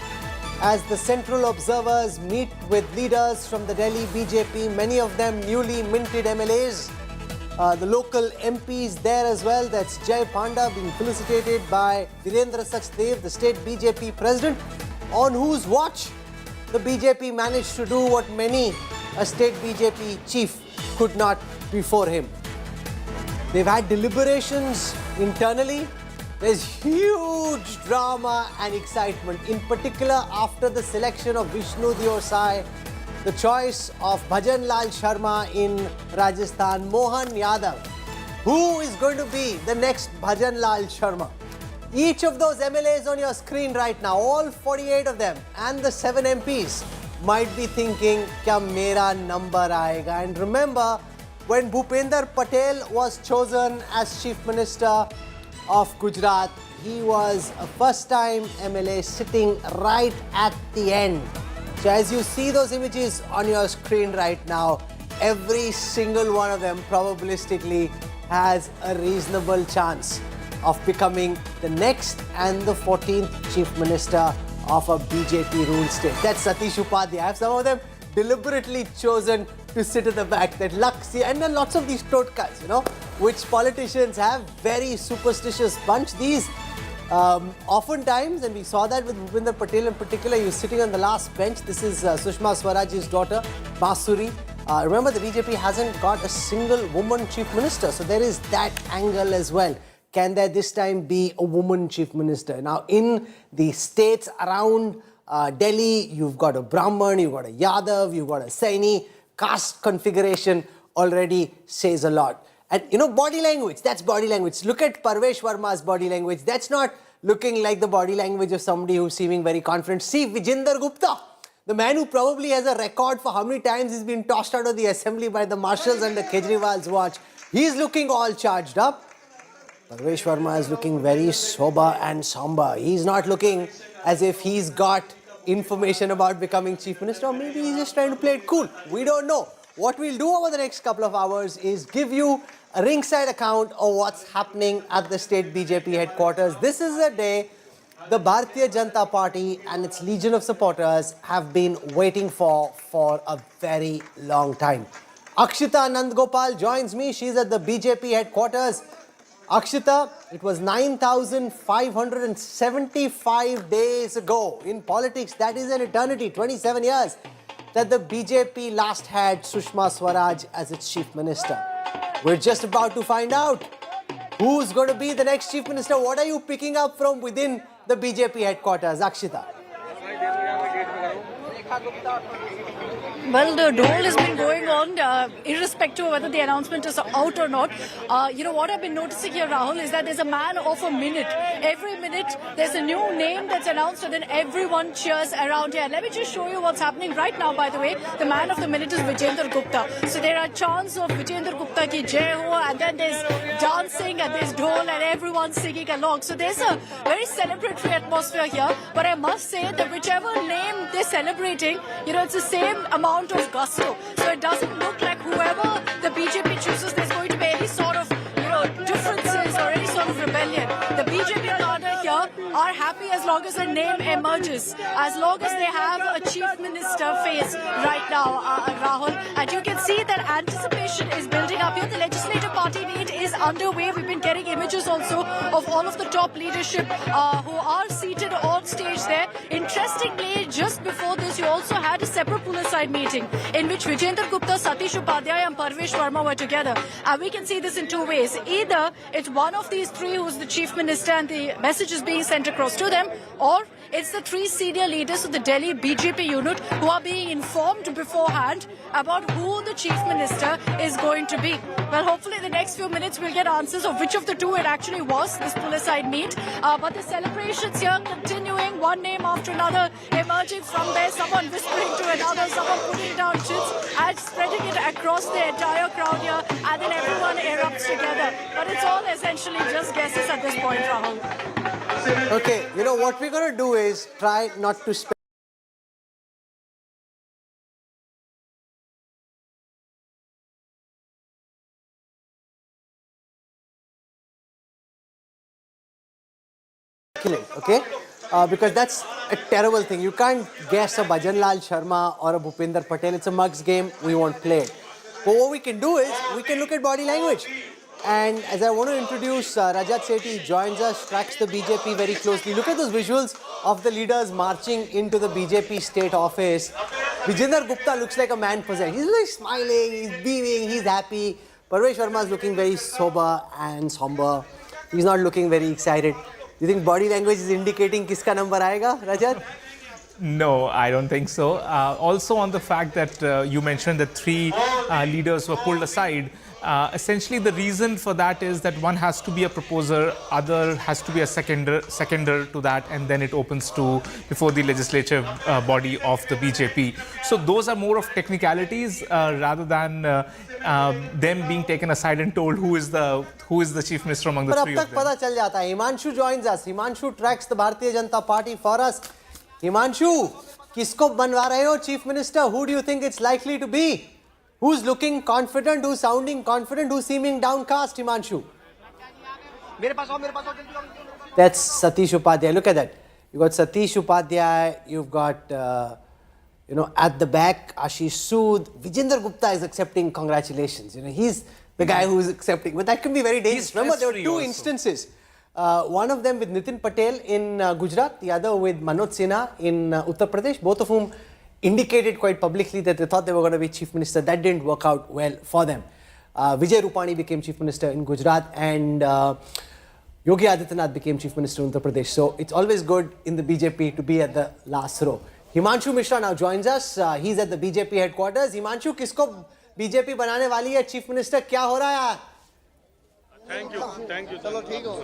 as the central observers meet with leaders from the Delhi BJP, many of them newly minted MLAs. The local MPs there as well. That's Jay Panda being felicitated by Virendra Sachdev, the state BJP president, on whose watch the BJP managed to do what many a state BJP chief could not before him. They've had deliberations internally. There's huge drama and excitement, in particular after the selection of Vishnu Diosai, the choice of Bhajan Lal Sharma in Rajasthan, Mohan Yadav. Who is going to be the next Bhajan Lal Sharma? Each of those MLAs on your screen right now, all 48 of them, and the 7 MPs might be thinking, kya mera number aayega? And remember, when Bhupender Patel was chosen as Chief Minister of Gujarat, he was a first-time MLA sitting right at the end. So as you see those images on your screen right now, every single one of them probabilistically has a reasonable chance of becoming the next and the 14th Chief Minister of a BJP-ruled state. That's Satish Upadhyay. Some of them deliberately chosen to sit at the back. That Laksi, and then lots of these totkas, which politicians have, very superstitious bunch. These oftentimes, and we saw that with Bhupinder Patel in particular, he was sitting on the last bench. This is Sushma Swaraj's daughter, Basuri. Remember, the BJP hasn't got a single woman chief minister, so there is that angle as well. Can there this time be a woman chief minister? Now, in the states around Delhi, you've got a Brahman, you've got a Yadav, you've got a Saini. Caste configuration already says a lot. And body language, that's body language. Look at Parvesh Verma's body language. That's not looking like the body language of somebody who's seeming very confident. See Vijender Gupta, the man who probably has a record for how many times he's been tossed out of the assembly by the marshals under Kejriwal's watch. He's looking all charged up. Parvesh Verma is looking very sober and somber. He's not looking as if he's got information about becoming chief minister, or maybe he's just trying to play it cool. We don't know. What we'll do over the next couple of hours is give you a ringside account of what's happening at the state BJP headquarters. This is a day the Bharatiya Janata Party and its legion of supporters have been waiting for a very long time. Akshita Nandgopal joins me. She's at the BJP headquarters. Akshita, it was 9,575 days ago. In politics, that is an eternity, 27 years, that the BJP last had Sushma Swaraj as its chief minister. We're just about to find out who's going to be the next chief minister. What are you picking up from within the BJP headquarters, Akshita? Well, the dole has been going on, irrespective of whether the announcement is out or not. What I've been noticing here, Rahul, is that there's a man of a minute. Every minute, there's a new name that's announced, and then everyone cheers around here. Let me just show you what's happening right now, by the way. The man of the minute is Vijender Gupta. So there are chants of Vijender Gupta ki jai ho, and then there's dancing, and there's dole, and everyone's singing along. So there's a very celebratory atmosphere here. But I must say that whichever name they're celebrating, it's the same amount of gusto. So it doesn't look like whoever the BJP chooses, there's going to be any sort of, differences or any sort of rebellion. The BJP cadre here are happy as long as a name emerges, as long as they have a chief minister face right now, Rahul. And you can see that anticipation is building up here. The legislative party meet is underway. We've been getting images also of all of the top leadership who are seated on stage there. Interestingly, just before this, you also had a separate pull-aside meeting in which Vijender Gupta, Satish Upadhyay and Parvesh Verma were together. And we can see this in two ways. Either it's one of these three who's the chief minister and the message is being sent across to them, or it's the three senior leaders of the Delhi BJP unit who are being informed beforehand about who the chief minister is going to be. Well, hopefully in the next few minutes we'll get answers of which of the two it actually was, this pull-aside meet. But the celebrations here continuing, one name after another emerging from there, someone whispering to another, someone putting down chits and spreading it across the entire crowd here, and then everyone erupts together. But it's all essentially just guesses at this point, Rahul. Okay, what we're going to do is try not to spend okay? because that's a terrible thing. You can't guess a Bhajanlal Sharma or a Bhupinder Patel. It's a mug's game. We won't play it. But what we can do is we can look at body language. And as I want to introduce Rajat Sethi, joins us, tracks the BJP very closely. Look at those visuals of the leaders marching into the BJP state office. Vijender Gupta looks like a man possessed. He's like smiling, he's beaming, he's happy. Parvesh Sharma is looking very sober and somber. He's not looking very excited. Do you think body language is indicating kiska number aayega, Rajat? No, I don't think so. Also on the fact that you mentioned that three leaders were pulled aside. Essentially, the reason for that is that one has to be a proposer, other has to be a seconder to that, and then it opens to before the legislative body of the BJP. So those are more of technicalities rather than them being taken aside and told who is the chief minister among the three of them. But ab tak pata chal jata hai. Himanshu joins us. Himanshu tracks the Bharatiya Janata Party for us. Himanshu, kisko banwa rahe ho chief minister? Who do you think it's likely to be? Who's looking confident, who's sounding confident, who's seeming downcast, Himanshu? That's Satish Upadhyay. Look at that. You've got Satish Upadhyay, you've got, at the back, Ashish Sood. Vijender Gupta is accepting congratulations. He's the guy who's accepting. But that can be very dangerous. Remember, there were two instances. One of them with Nitin Patel in Gujarat, the other with Manoj Sinha in Uttar Pradesh, both of whom indicated quite publicly that they thought they were going to be chief minister. That didn't work out well for them. Vijay Rupani became chief minister in Gujarat and Yogi Adityanath became chief minister in Uttar Pradesh. So it's always good in the BJP to be at the last row. Himanshu Mishra now joins us. He's at the BJP headquarters. Himanshu, kisko BJP banane wali hai chief minister? Kya ho raha hai? Thank you चलो ठीक हो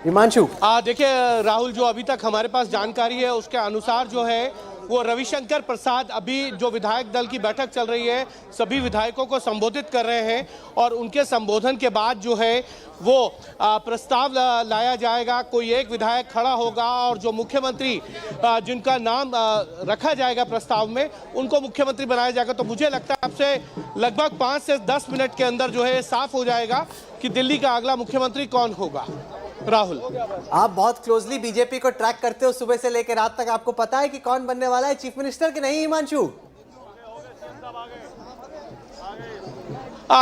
हिमांशु देखिए राहुल जो अभी तक हमारे पास जानकारी है उसके अनुसार जो है वो रविशंकर प्रसाद अभी जो विधायक दल की बैठक चल रही है सभी विधायकों को संबोधित कर रहे हैं और उनके संबोधन के बाद जो है वो प्रस्ताव लाया जाएगा। कोई एक विधायक खड़ा होगा और जो मुख्यमंत्री जिनका नाम रखा जाएगा प्रस्ताव में उनको मुख्यमंत्री बनाया जाएगा। तो मुझे लगता है आपसे लगभग 5 से 10 मिनट के अंदर जो है साफ हो जाएगा कि दिल्ली का अगला मुख्यमंत्री कौन होगा। राहुल, आप बहुत क्लोजली बीजेपी को ट्रैक करते हो सुबह से लेकर रात तक, आपको पता है कि कौन बनने वाला है चीफ मिनिस्टर कि नहीं हिमांशु?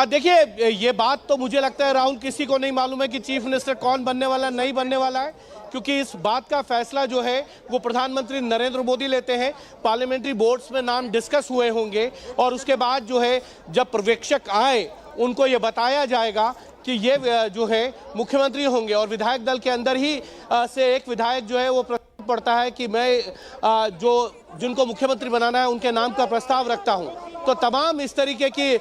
देखिए ये बात तो मुझे लगता है राहुल किसी को नहीं मालूम है कि चीफ मिनिस्टर कौन बनने वाला है नहीं बनने वाला है, क्योंकि इस बात का फैसला जो है वो प्रधानमंत्री नरेंद्र मोदी लेते हैं। पार्लियामेंट्री बोर्ड्स में नाम डिस्कस हुए होंगे और उसके बाद जो है जब पर्यवेक्षक आए उनको ये बताया जाएगा कि ये जो है मुख्यमंत्री होंगे और विधायक दल के अंदर ही से एक विधायक जो है वो प्रस्ताव पड़ता है कि मैं जिनको मुख्यमंत्री बनाना है उनके नाम का प्रस्ताव रखता हूं। तो तमाम इस तरीके की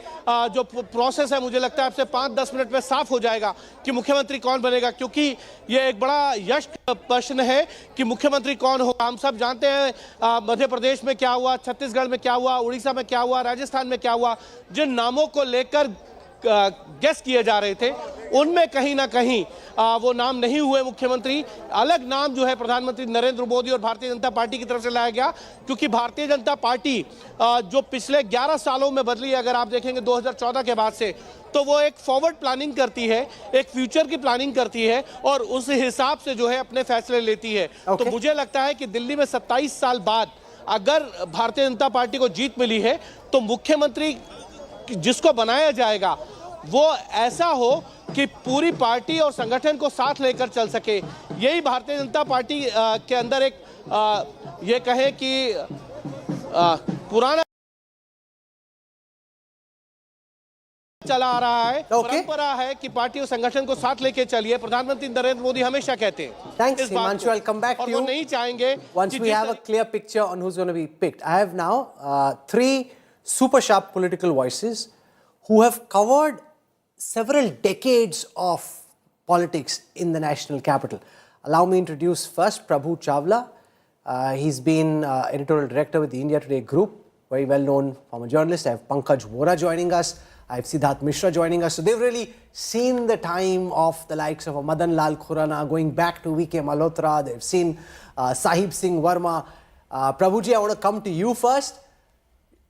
जो प्रोसेस है मुझे लगता है आपसे 5-10 मिनट में साफ हो जाएगा कि मुख्यमंत्री कौन बनेगा, क्योंकि ये एक बड़ा यश प्रश्न है कि मुख्यमंत्री कौन होगा। हम सब जानते हैं मध्य प्रदेश में क्या हुआ, छत्तीसगढ़ में क्या हुआ, उड़ीसा में क्या हुआ, राजस्थान में क्या हुआ। जिन नामों को लेकर गेस किए जा रहे थे उनमें कहीं ना कहीं वो नाम नहीं हुए मुख्यमंत्री। अलग नाम जो है प्रधानमंत्री नरेंद्र मोदी और भारतीय जनता पार्टी की तरफ से लाया गया, क्योंकि भारतीय जनता पार्टी जो पिछले 11 सालों में बदली है, अगर आप देखेंगे 2014 के बाद से, तो वो एक फॉरवर्ड प्लानिंग करती है, एक फ्यूचर की प्लानिंग करती है और उस हिसाब से जो है अपने फैसले लेती है। तो मुझे लगता है कि दिल्ली में 27 साल बाद अगर भारतीय जनता पार्टी को जीत मिली है तो मुख्यमंत्री जिसको बनाया जाएगा वो ऐसा हो कि पूरी पार्टी और संगठन को साथ लेकर चल सके। यही भारतीय जनता पार्टी के अंदर एक ये कहे कि पुराना चला आ रहा है, परंपरा है कि पार्टी और संगठन को साथ लेके चलिए। प्रधानमंत्री नरेंद्र मोदी हमेशा कहते हैं। Thanks, Himanshu. I'll come back to you. और वो नहीं चाहेंगे once we have a clear picture on who's going to be picked. I have now 3 super sharp political voices who have covered several decades of politics in the national capital. Allow me to introduce first Prabhu Chawla. He's been editorial director with the India Today group, very well known former journalist. I have Pankaj Vora joining us. I have Siddharth Mishra joining us. So they've really seen the time of the likes of Madan Lal Khurana going back to V.K. Malhotra. They've seen Sahib Singh Verma. Prabhuji, I want to come to you first.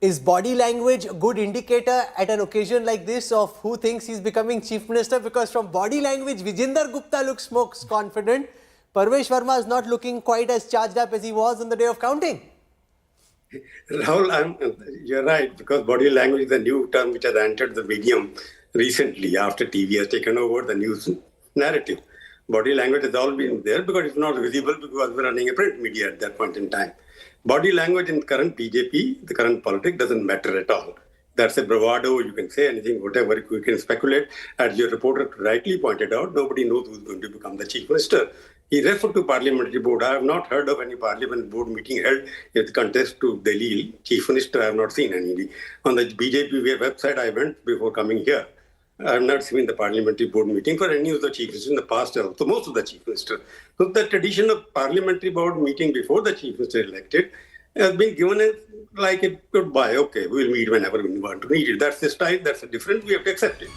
Is body language a good indicator at an occasion like this of who thinks he's becoming chief minister? Because from body language, Vijender Gupta looks most confident. Parvesh Verma is not looking quite as charged up as he was on the day of counting. Rahul, you're right, because body language is a new term which has entered the medium recently after TV has taken over the news narrative. Body language has always been there because it's not visible because we're running a print media at that point in time. Body language in current BJP, the current politics, doesn't matter at all. That's a bravado. You can say anything, whatever. You can speculate. As your reporter rightly pointed out, nobody knows who's going to become the chief minister. He referred to parliamentary board. I have not heard of any parliament board meeting held in the contest to Delhi chief minister. I have not seen any. On the BJP website, I went before coming here. I have not seen the parliamentary board meeting for any of the chief ministers in the past, also most of the chief ministers. So the tradition of parliamentary board meeting before the chief minister is elected has been given as like a goodbye. Okay, we'll meet whenever we want to meet it. That's the style, that's a different, we have to accept it.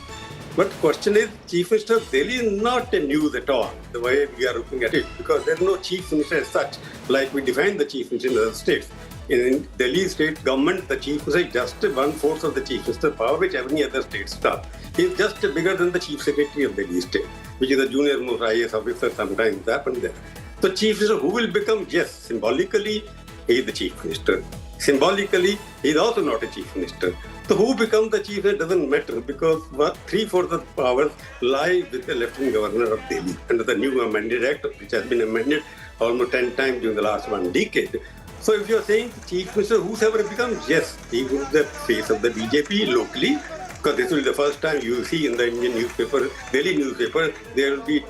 But the question is, Chief Minister of Delhi is not a news at all, the way we are looking at it, because there's no Chief Minister as such, like we define the Chief Minister in other states. In Delhi state government, the Chief Minister is just 1/4 of the Chief Minister power, which any other state staff. He is just bigger than the Chief Secretary of Delhi state, which is a junior most IAS officer, sometimes happened there. So Chief Minister, who will become, yes, symbolically, he is the Chief Minister. Symbolically, he is also not a Chief Minister. So who becomes the Chief Minister doesn't matter because 3/4 of powers lie with the Lieutenant Governor of Delhi under the new amended act, which has been amended almost 10 times during the last 1 decade. So if you're saying Chief Minister, whosoever becomes, yes, he will be the face of the BJP locally, because this will be the first time you will see in the Indian newspaper, Delhi newspaper, there will be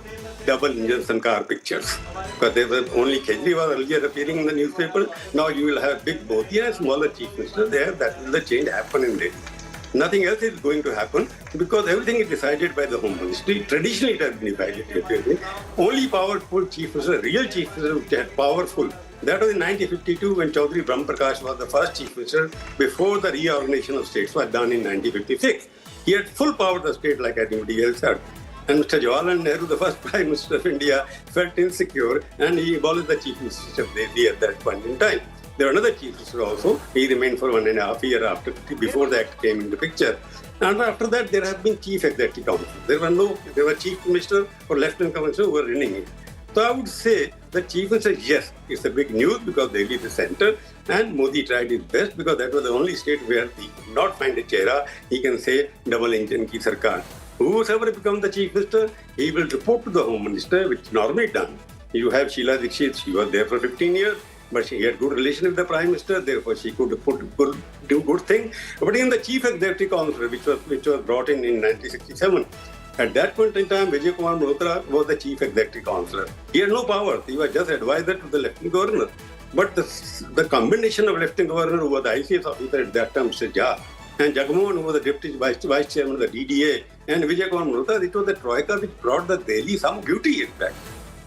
double engine Sankar pictures. Because there was only Kejriwal earlier appearing in the newspaper. Now you will have big Modi and smaller chief minister there. That will the change happen in Delhi. Nothing else is going to happen because everything is decided by the Home Ministry. Traditionally it has been decided. Only powerful chief minister, real chief minister which had powerful. That was in 1952 when Chaudhry Brahm Prakash was the first chief minister before the reorganization of states was done in 1956. He had full power of the state like anybody else had. And Mr. Jawaharlal Nehru, the first Prime Minister of India, felt insecure and he abolished the Chief Minister of Delhi at that point in time. There were another Chief Minister also. He remained for 1.5 years before the Act came into picture. And after that, there have been Chief Executive Council. There were Chief Minister or Lieutenant Governor who were running it. So I would say the Chief Minister, yes, it's a big news because Delhi is the center and Modi tried his best because that was the only state where he could not find a chehra. He can say double engine ki sarkar. Whoever becomes the Chief Minister, he will report to the Home Minister, which is normally done. You have Sheila Dikshit, she was there for 15 years, but she had good relation with the Prime Minister, therefore she could do good thing. But in the Chief Executive Council, which was brought in 1967, at that point in time, Vijay Kumar Malhotra was the Chief Executive Councillor. He had no power. He was just advisor to the Lieutenant Governor. But the combination of Lieutenant Governor, who was the ICS officer at that time, Mr. Jha, and Jagmohan, who was the Deputy Vice Chairman of the DDA, and Vijay Kumar Malhotra, it was the Troika which brought the Delhi some beauty back.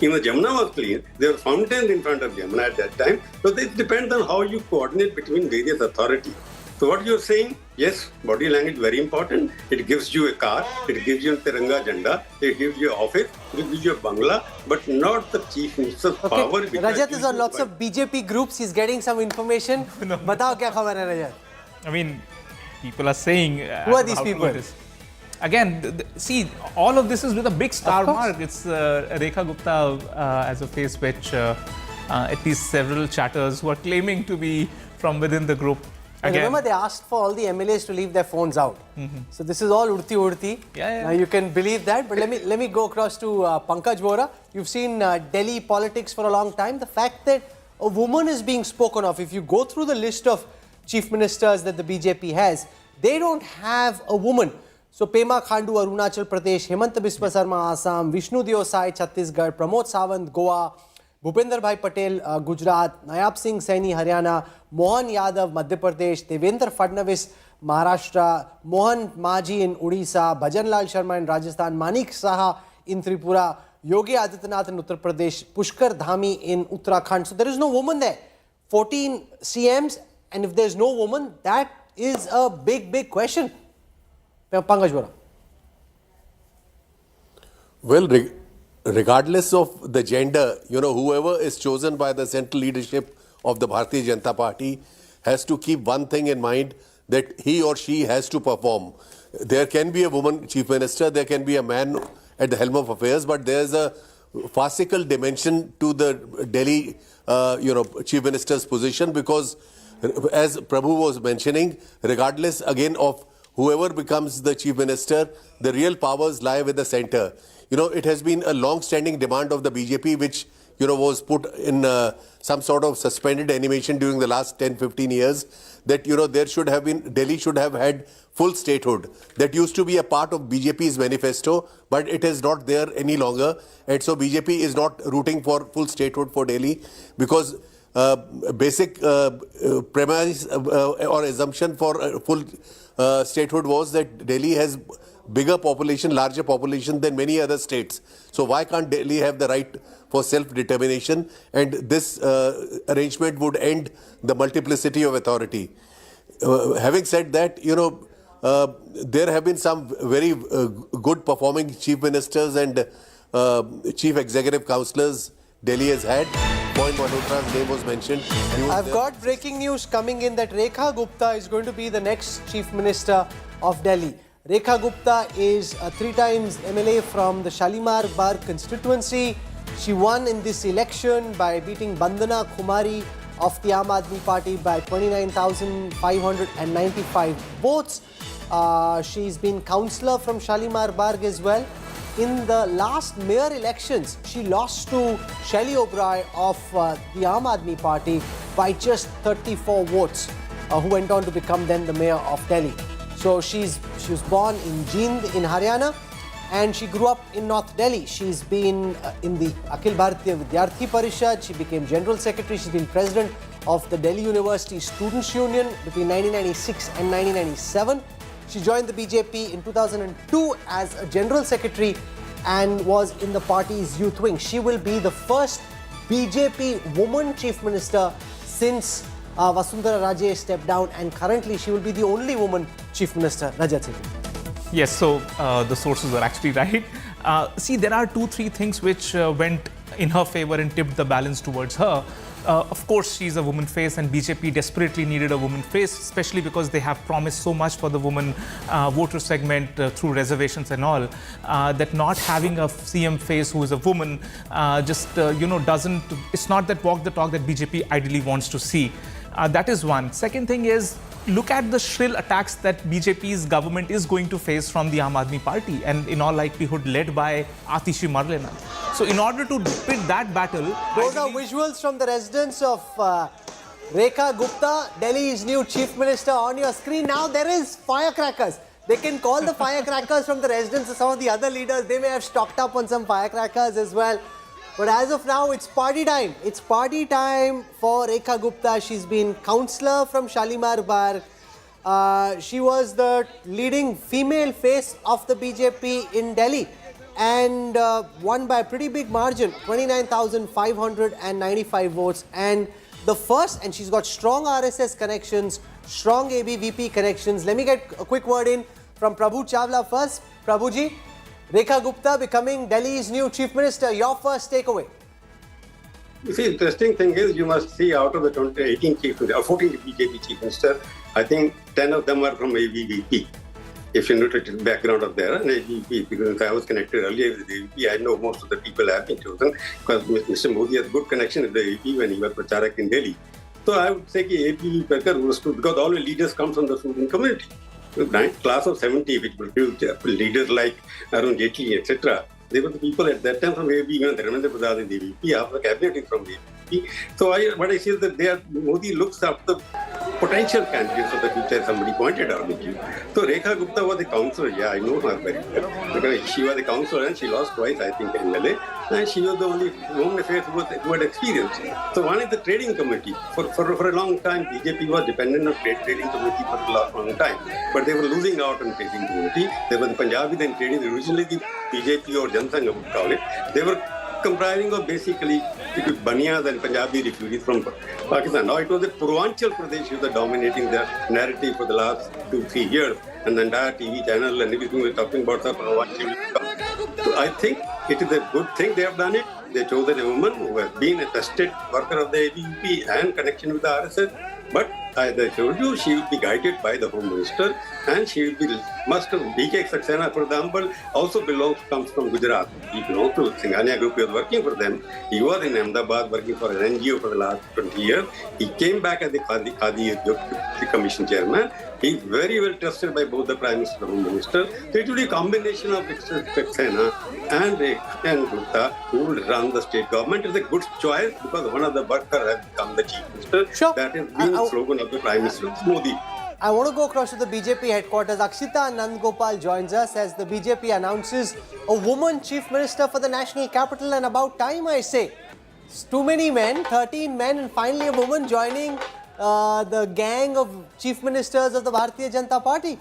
You know, Jamuna was clean. There were fountains in front of Jamuna at that time. So it depends on how you coordinate between various authorities. So what you're saying, yes, body language is very important. It gives you a car, it gives you a Tiranga Janda, it gives you an office, it gives you a bungalow, but not the Chief Minister's power. Rajat is on lots of BJP groups. He's getting some information. Batao kya khabar hai, Rajat? I mean, people are saying... Who are these people? Again, see, all of this is with a big star mark. It's Rekha Gupta as a face which at least several chatters who are claiming to be from within the group. And remember, they asked for all the MLAs to leave their phones out. So this is all urti. Now you can believe that. But let me go across to Pankaj Vora. You've seen Delhi politics for a long time. The fact that a woman is being spoken of, if you go through the list of chief ministers that the BJP has, they don't have a woman. So Pema Khandu, Arunachal Pradesh, Hemant Biswa Sarma, Assam, Vishnu Deosai, Chhattisgarh, Pramod Sawant, Goa, Bhupender Bhai Patel, Gujarat, Nayab Singh Saini, Haryana, Mohan Yadav, Madhya Pradesh, Devendra Fadnavis, Maharashtra, Mohan Maji in Odisha, Bhajanlal Sharma in Rajasthan, Manik Saha in Tripura, Yogi Adityanath in Uttar Pradesh, Pushkar Dhami in Uttarakhand. So there is no woman there. 14 CMs, and if there is no woman, that is a big question. Pankaj Vora. Well, regardless of the gender, you know, whoever is chosen by the central leadership of the Bharatiya Janata Party has to keep one thing in mind, that he or she has to perform. There can be a woman chief minister, there can be a man at the helm of affairs, but there's a farcical dimension to the Delhi, Chief Minister's position, because as Prabhu was mentioning, regardless again of whoever becomes the Chief Minister, the real powers lie with the centre. It has been a long-standing demand of the BJP, which was put in some sort of suspended animation during the last 10-15 years, that Delhi should have had full statehood. That used to be a part of BJP's manifesto, but it is not there any longer, and so BJP is not rooting for full statehood for Delhi, because basic premise or assumption for full statehood was that Delhi has larger population than many other states. So why can't Delhi have the right for self-determination? And this arrangement would end the multiplicity of authority. Having said that, there have been some very good performing chief ministers and chief executive councillors Delhi has had. Point Malhotra's name was mentioned. I've got breaking news coming in that Rekha Gupta is going to be the next chief minister of Delhi. Rekha Gupta is a 3 times MLA from the Shalimar Bagh constituency. She won in this election by beating Bandana Kumari of the Aam Aadmi Party by 29,595 votes. She's been councillor from Shalimar Bagh as well. In the last mayor elections, she lost to Shelley O'Brien of the Aam Aadmi Party by just 34 votes, who went on to become then the mayor of Delhi. So she was born in Jind in Haryana, and she grew up in North Delhi. She's been in the Akhil Bharatiya Vidyarthi Parishad. She became General Secretary. She's been President of the Delhi University Students' Union between 1996 and 1997. She joined the BJP in 2002 as a General Secretary and was in the party's youth wing. She will be the first BJP woman Chief Minister since Vasundhara Raje stepped down, and currently she will be the only woman Chief Minister. Rajat Sethi. Yes, so the sources are actually right. See, there are 2-3 things which went in her favor and tipped the balance towards her. Of course, she's a woman face, and BJP desperately needed a woman face, especially because they have promised so much for the woman voter segment through reservations and all, that not having a CM face who is a woman doesn't, it's not that walk the talk that BJP ideally wants to see. That is one. Second thing is, look at the shrill attacks that BJP's government is going to face from the Aam Aadmi Party, and in all likelihood led by Atishi Marlena. So in order to win that battle... Those are visuals from the residence of Rekha Gupta, Delhi's new Chief Minister, on your screen. Now there is firecrackers. They can call the firecrackers from the residence of some of the other leaders. They may have stocked up on some firecrackers as well. But as of now, it's party time. It's party time for Rekha Gupta. She's been councillor from Shalimar Bagh. She was the leading female face of the BJP in Delhi and won by a pretty big margin, 29,595 votes. And the first, and she's got strong RSS connections, strong ABVP connections. Let me get a quick word in from Prabhu Chawla first. Prabhuji, Rekha Gupta becoming Delhi's new Chief Minister. Your first takeaway. You see, interesting thing is, you must see out of the 14 BJP Chief Minister, I think 10 of them are from ABVP. If you note the background of there, and ABVP, because I was connected earlier with the ABVP, I know most of the people have been chosen because Mr. Modi has good connection with the ABVP when he was Pracharak in Delhi. So I would say that ABVP was good because all the leaders come from the student community. The class of 70, which produced leaders like Arun Jaitley, etc. They were the people at that time from ABVP, even Dharmendra Pradhan in the ABVP, half the cabinet is from the ABVP. So what I see is that Modi looks up the potential candidates of the future, somebody pointed out with you. So Rekha Gupta was a councillor, yeah, I know her very well. Because she was a councillor and she lost twice, I think, MLA. And she was the only woman affairs who had experience. So one is the trading committee. For a long time, BJP was dependent on trading committee for a long time. But they were losing out on trading committee. There was the Punjabi then trading, originally the BJP or Janasangh would call it. They were comprising of basically Baniyas and Punjabi refugees from Pakistan. Now it was the Purvanchal Pradesh who was dominating the narrative for the last 2-3 years, and the entire TV channel and everything was talking about the Purvanchal. So I think it is a good thing they have done it. They chose a woman who has been a trusted worker of the ABVP and connection with the RSS. But as I told you, she will be guided by the Home Minister, and she will be BK Saxena, for example, also comes from Gujarat. He belongs to Singhania Group. He was working for them. He was in Ahmedabad working for an NGO for the last 20 years. He came back as the Khadi Commission chairman. He is very well trusted by both the Prime Minister and Home Minister. So it will be a combination of Saxena and Gupta who will run the state government. It's a good choice because one of the workers has become the chief minister. Sure. That is the slogan of the Prime Minister Modi. I want to go across to the BJP headquarters. Akshita Nandgopal joins us as the BJP announces a woman chief minister for the national capital, and about time, I say. It's too many men, 13 men, and finally a woman joining the gang of chief ministers of the Bharatiya Janata Party.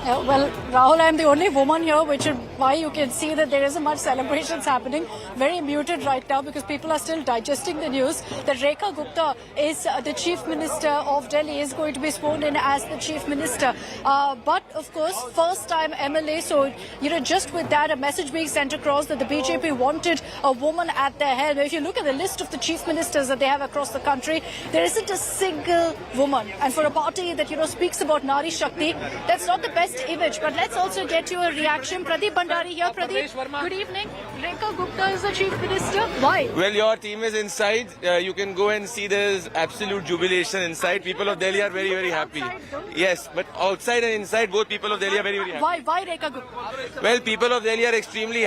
Well, Rahul, I'm the only woman here, which is why you can see that there isn't much celebrations happening. Very muted right now because people are still digesting the news that Rekha Gupta is the Chief Minister of Delhi, is going to be sworn in as the Chief Minister. But, of course, first time MLA. So, just with that, a message being sent across that the BJP wanted a woman at their helm. If you look at the list of the Chief Ministers that they have across the country, there isn't a single woman. And for a party that, speaks about Nari Shakti, that's not the best image. But let's also get your reaction. Pradeep Bhandari here. Pradeep, good evening. Rekha Gupta is the Chief Minister. Why? Well, your team is inside. You can go and see there's absolute jubilation inside. People of Delhi are very, very happy. Yes, but outside and inside, both people of Delhi are very, very happy. Why Rekha Gupta? Well, people of Delhi are extremely happy.